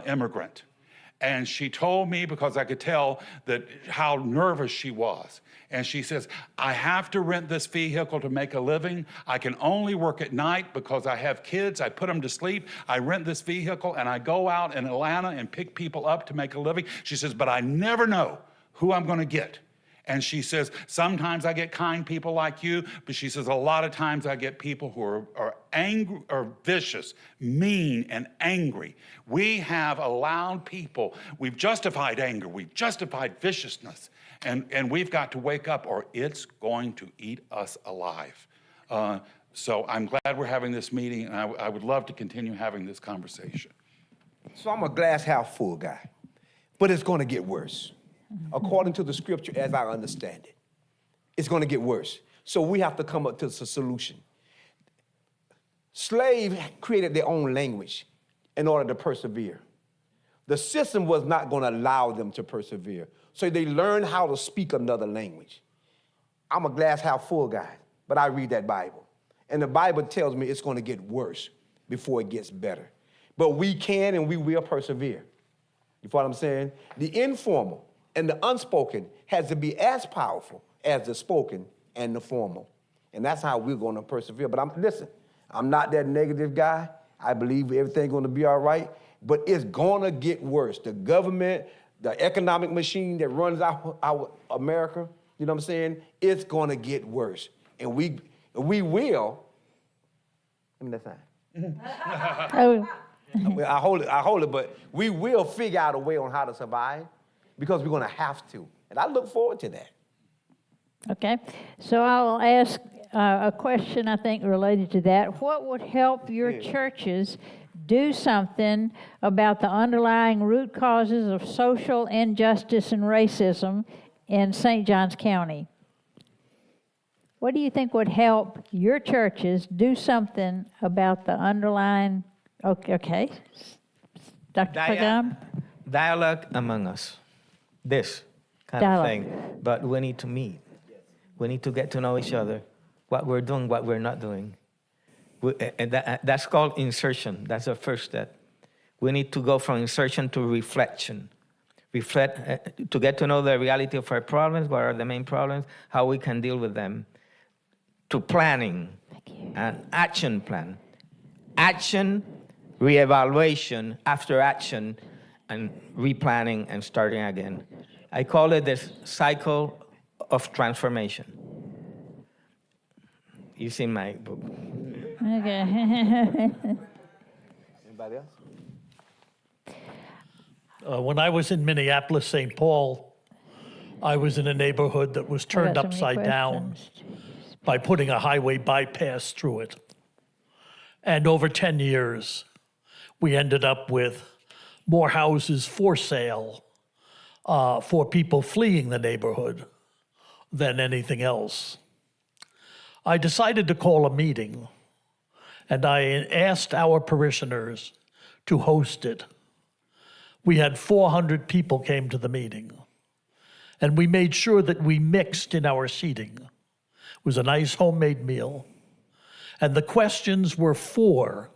immigrant. And she told me, because I could tell how nervous she was. And she says, I have to rent this vehicle to make a living. I can only work at night because I have kids. I put them to sleep. I rent this vehicle, and I go out in Atlanta and pick people up to make a living. She says, but I never know who I'm going to get. And she says, sometimes I get kind people like you, but she says, a lot of times I get people who are angry or vicious, mean, and angry. We have allowed people, we've justified anger, we've justified viciousness, and we've got to wake up or it's going to eat us alive. So I'm glad we're having this meeting, and I would love to continue having this conversation. So I'm a glass half full guy, but it's going to get worse. According to the scripture, as I understand it, it's going to get worse. So we have to come up to a solution. Slaves created their own language in order to persevere. The system was not going to allow them to persevere. So they learned how to speak another language. I'm a glass half full guy, but I read that Bible. And the Bible tells me it's going to get worse before it gets better. But we can and we will persevere. You follow what I'm saying? The informal and the unspoken has to be as powerful as the spoken and the formal. And that's how we're going to persevere. But I'm not that negative guy. I believe everything's going to be all right. But it's going to get worse. The government, the economic machine that runs our America, you know what I'm saying? It's going to get worse. And we will, give me that sign. Oh, I hold it, but we will figure out a way on how to survive because we're going to have to. And I look forward to that. okay. So I'll ask a question, I think, related to that. What would help your churches do something about the underlying root causes of social injustice and racism in St. Johns County? What do you think would help your churches do something about the underlying, okay. Dr. Pagan? Dialogue among us. This kind Dialogue. of thing. But we need to meet. We need to get to know each other, what we're doing, what we're not doing. And that's called insertion. That's the first step. We need to go from insertion to reflection. Reflect to get to know the reality of our problems, what are the main problems, how we can deal with them, to planning, an action plan. Action, reevaluation, after action, and replanning and starting again. I call it this cycle of transformation. You see my book. Okay. Anybody else? When I was in Minneapolis, St. Paul, I was in a neighborhood that was turned I got so many upside down questions. by putting a highway bypass through it. And over 10 years, we ended up with more houses for sale for people fleeing the neighborhood than anything else. I decided to call a meeting, and I asked our parishioners to host it. We had 400 people came to the meeting, and we made sure that we mixed in our seating. It was a nice homemade meal, and the questions were 4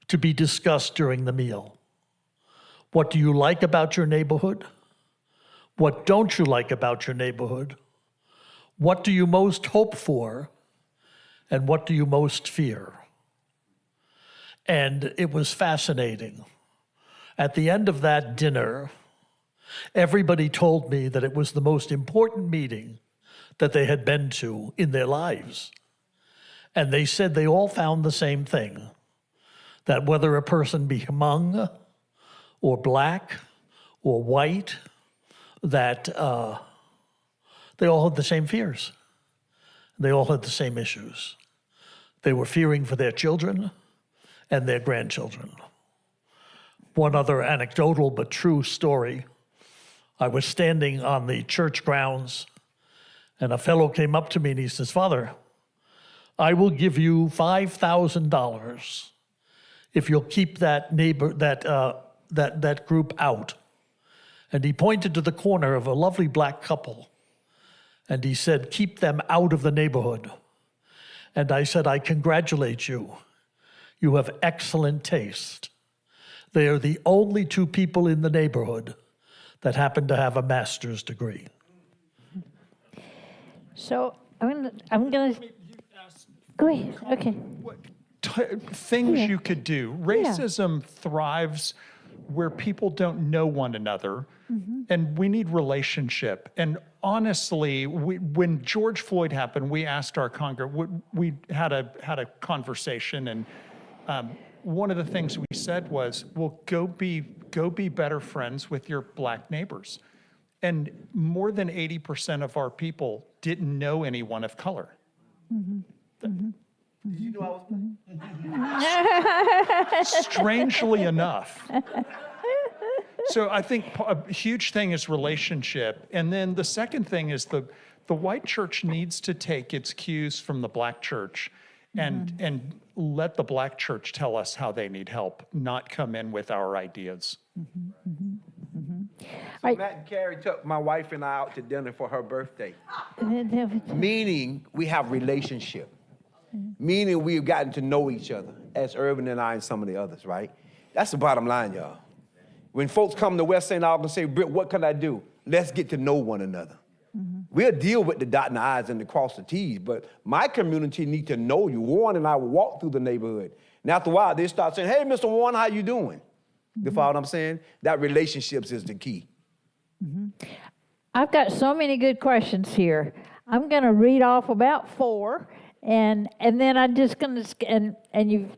to be discussed during the meal. What do you like about your neighborhood? What don't you like about your neighborhood? What do you most hope for? And what do you most fear? And it was fascinating. At the end of that dinner, everybody told me that it was the most important meeting that they had been to in their lives. And they said they all found the same thing, that whether a person be Hmong or black or white, that they all had the same fears. They all had the same issues. They were fearing for their children and their grandchildren. One other anecdotal but true story. I was standing on the church grounds, and a fellow came up to me and he says, "Father, I will give you $5,000 if you'll keep that group out." And he pointed to the corner of a lovely black couple, and he said, "Keep them out of the neighborhood." And I said, "I congratulate you. You have excellent taste. They are the only 2 people in the neighborhood that happen to have a master's degree." So I'm gonna go ahead. Okay. Things you could do. Racism thrives where people don't know one another, and we need relationship. And honestly, when George Floyd happened, we asked our we had a conversation, and one of the things we said was, "Well, go be better friends with your black neighbors." And more than 80% of our people didn't know anyone of color. Did you know I was? Strangely enough. So I think a huge thing is relationship. And then the second thing is the white church needs to take its cues from the black church and let the black church tell us how they need help, not come in with our ideas. So Matt and Carrie took my wife and I out to dinner for her birthday. Meaning we have relationship. Meaning we've gotten to know each other, as Ervin and I and some of the others, right? That's the bottom line, y'all. When folks come to West St. Albans and say, "Britt, what can I do?" Let's get to know one another. We'll deal with the dotting the I's and the cross the T's, but my community need to know you. Warren and I will walk through the neighborhood. And after a while, they start saying, "Hey, Mr. Warren, how you doing?" You follow what I'm saying? That relationships is the key. I've got so many good questions here. I'm going to read off about 4, and then I'm just going to, and you've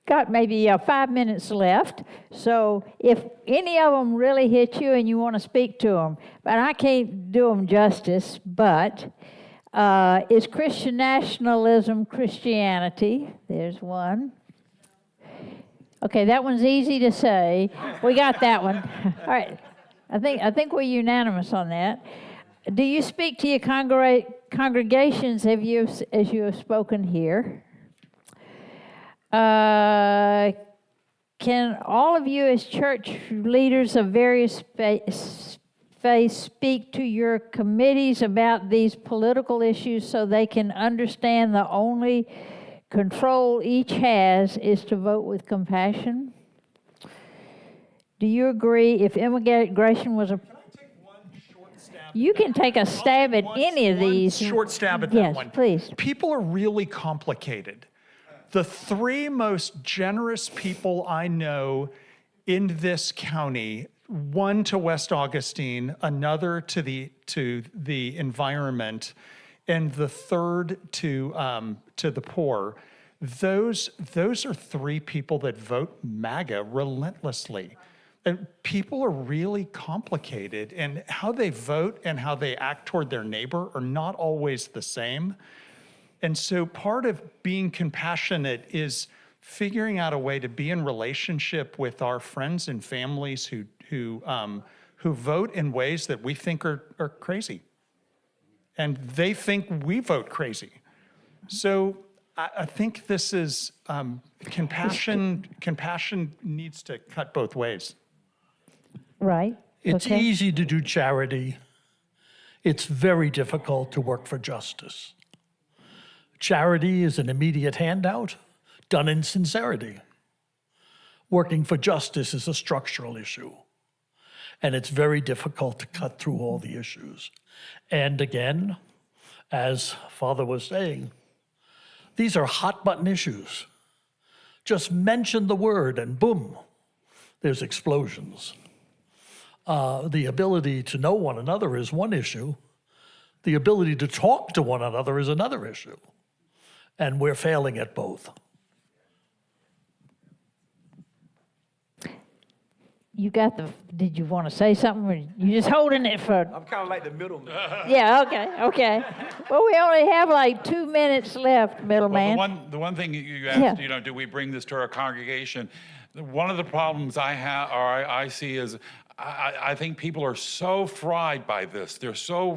got maybe 5 minutes left. So if any of them really hit you and you want to speak to them, but I can't do them justice, but is Christian nationalism Christianity? There's one. Okay, that one's easy to say. We got that one. All right. I think we're unanimous on that. Do you speak to your congregations as you have spoken here? Can all of you as church leaders of various faiths speak to your committees about these political issues so they can understand the only control each has is to vote with compassion? Do you agree if immigration was a... You can take a stab at any of these. Short stab at that one. Yes, please. People are really complicated. The 3 most generous people I know in this county, one to West Augustine, another to the environment, and the third to the poor. Those are 3 people that vote MAGA relentlessly. And people are really complicated, and how they vote and how they act toward their neighbor are not always the same. And so part of being compassionate is figuring out a way to be in relationship with our friends and families who vote in ways that we think are crazy. And they think we vote crazy. So I think this is compassion. Compassion needs to cut both ways. Right? It's Okay. easy to do charity. It's very difficult to work for justice. Charity is an immediate handout done in sincerity. Working for justice is a structural issue. And it's very difficult to cut through all the issues. And again, as Father was saying, these are hot button issues. Just mention the word and boom, there's explosions. The ability to know one another is one issue. The ability to talk to one another is another issue. And we're failing at both. You got did you want to say something? Or you just holding it for? I'm kind of like the middleman. Yeah, okay. Well, we only have like 2 minutes left, middleman. Well, the one thing you asked, do we bring this to our congregation? One of the problems I have, or I see, is I think people are so fried by this. They're so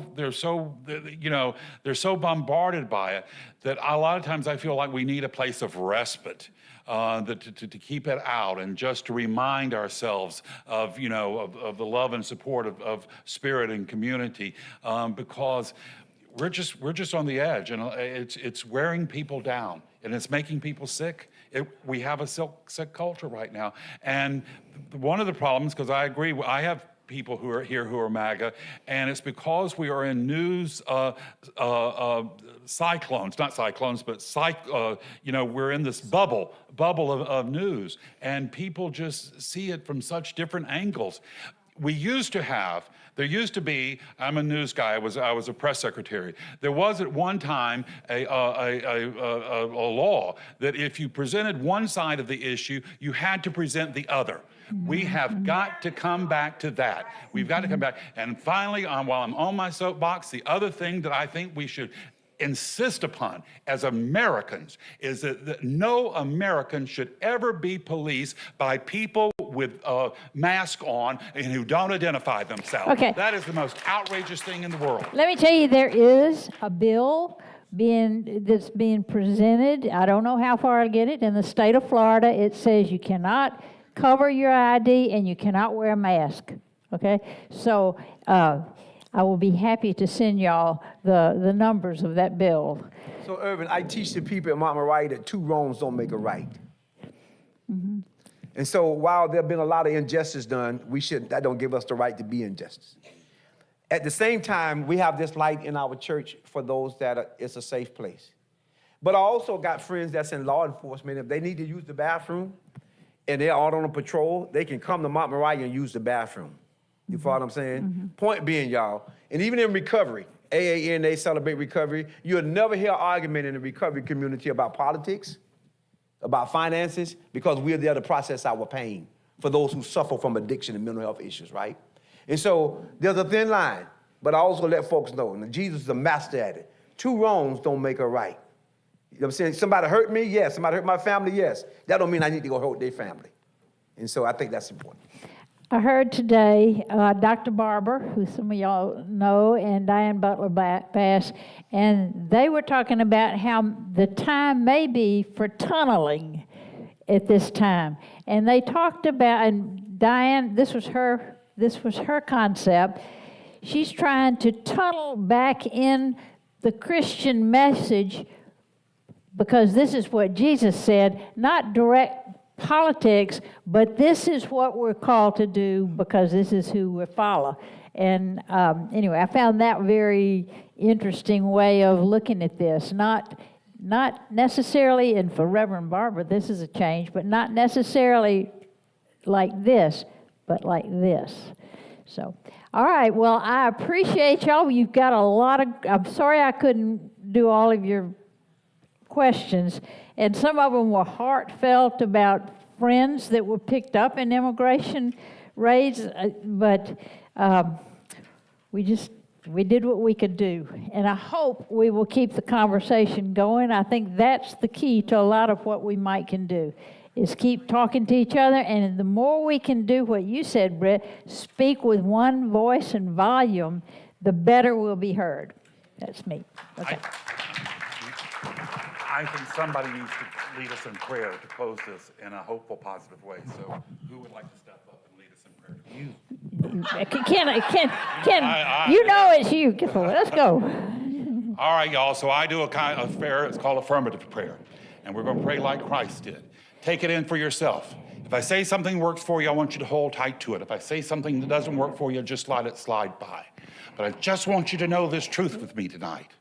bombarded by it that a lot of times I feel like we need a place of respite. To keep it out and just to remind ourselves of the love and support of spirit and community, because we're just on the edge, and it's wearing people down and it's making people sick. We have a sick culture right now, and one of the problems, because I agree, I have people who are here who are MAGA, and it's because we are in news cyclones, not cyclones, but we're in this bubble of news, and people just see it from such different angles. There used to be, I'm a news guy, I was a press secretary. There was at one time a law that if you presented one side of the issue, you had to present the other. We have got to come back to that. We've got to come back. And finally, while I'm on my soapbox, the other thing that I think we should insist upon as Americans is that no American should ever be policed by people with a mask on and who don't identify themselves. Okay. That is the most outrageous thing in the world. Let me tell you, there is a bill that's being presented. I don't know how far I'll get it. In the state of Florida, it says you cannot cover your ID and you cannot wear a mask. Okay? So I will be happy to send y'all the numbers of that bill. So, Ervin, I teach the people at Mount Moriah that 2 wrongs don't make a right. Mm-hmm. And so while there have been a lot of injustice done, that don't give us the right to be injustice. At the same time, we have this light in our church for those that it's a safe place. But I also got friends that's in law enforcement. If they need to use the bathroom and they're out on a patrol, they can come to Mount Moriah and use the bathroom. You follow what I'm saying? Mm-hmm. Point being, y'all, and even in recovery, AANA Celebrate Recovery, you'll never hear argument in the recovery community about politics, about finances, because we're there to process our pain for those who suffer from addiction and mental health issues, right? And so there's a thin line, but I also let folks know, and Jesus is a master at it. 2 wrongs don't make a right. You know what I'm saying? Somebody hurt me? Yes. Somebody hurt my family? Yes. That don't mean I need to go hurt their family. And so I think that's important. I heard today Dr. Barber, who some of y'all know, and Diane Butler-Bass, and they were talking about how the time may be for tunneling at this time. And they talked about, and Diane, this was her concept. She's trying to tunnel back in the Christian message, because this is what Jesus said, not direct politics, but this is what we're called to do because this is who we follow. And anyway, I found that very interesting way of looking at this. Not necessarily, and for Reverend Barbara, this is a change, but not necessarily like this, but like this. So, all right, well, I appreciate y'all. You've got a lot of, I'm sorry I couldn't do all of your questions, and some of them were heartfelt about friends that were picked up in immigration raids, but we did what we could do, and I hope we will keep the conversation going. I think that's the key to a lot of what we can do, is keep talking to each other, and the more we can do what you said, Britt, speak with one voice and volume, the better we'll be heard. That's me. Okay. I think somebody needs to lead us in prayer to close this in a hopeful, positive way. So who would like to step up and lead us in prayer? Ken, you know it's you. Let's go. All right, y'all. So I do a kind of prayer. It's called affirmative prayer. And we're going to pray like Christ did. Take it in for yourself. If I say something works for you, I want you to hold tight to it. If I say something that doesn't work for you, just let it slide by. But I just want you to know this truth with me tonight.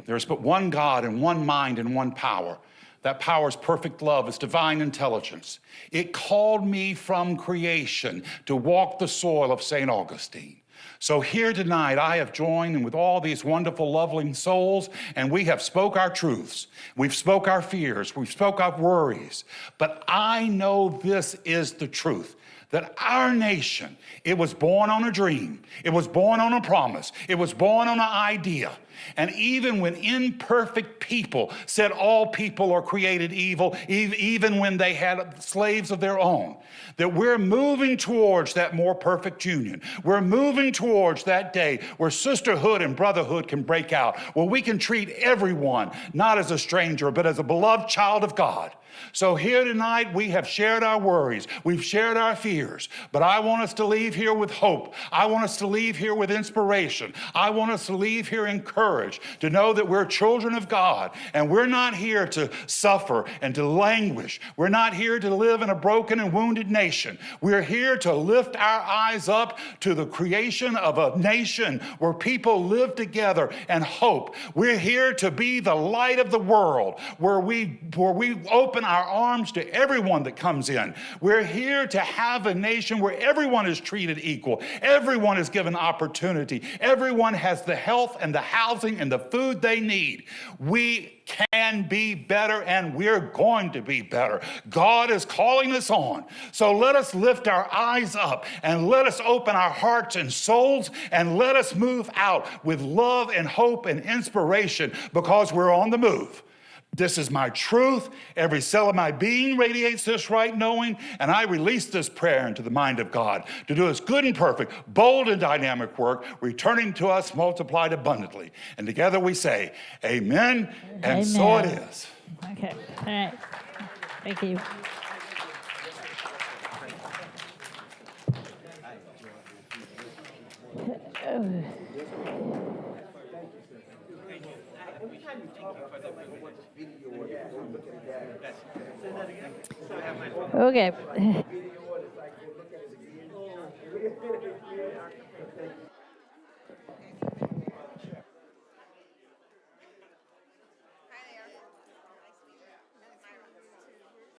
There's but one God and one mind and one power. That power is perfect love. It's divine intelligence. It called me from creation to walk the soil of St. Augustine. So here tonight, I have joined with all these wonderful, lovely souls, and we have spoke our truths. We've spoke our fears. We've spoke our worries. But I know this is the truth, that our nation, it was born on a dream. It was born on a promise. It was born on an idea. And even when imperfect people said all people are created evil, even when they had slaves of their own, that we're moving towards that more perfect union. We're moving towards that day where sisterhood and brotherhood can break out, where we can treat everyone not as a stranger, but as a beloved child of God. So here tonight, we have shared our worries. We've shared our fears. But I want us to leave here with hope. I want us to leave here with inspiration. I want us to leave here encouraged to know that we're children of God. And we're not here to suffer and to languish. We're not here to live in a broken and wounded nation. We're here to lift our eyes up to the creation of a nation where people live together and hope. We're here to be the light of the world, where we open our arms to everyone that comes in. We're here to have a nation where everyone is treated equal. Everyone is given opportunity. Everyone has the health and the housing and the food they need. We can be better, and we're going to be better. God is calling us on. So let us lift our eyes up and let us open our hearts and souls and let us move out with love and hope and inspiration, because we're on the move. This is my truth. Every cell of my being radiates this right knowing, and I release this prayer into the mind of God to do His good and perfect, bold and dynamic work, returning to us multiplied abundantly. And together we say, amen, and Amen. so it is. Okay. All right. Thank you. Okay.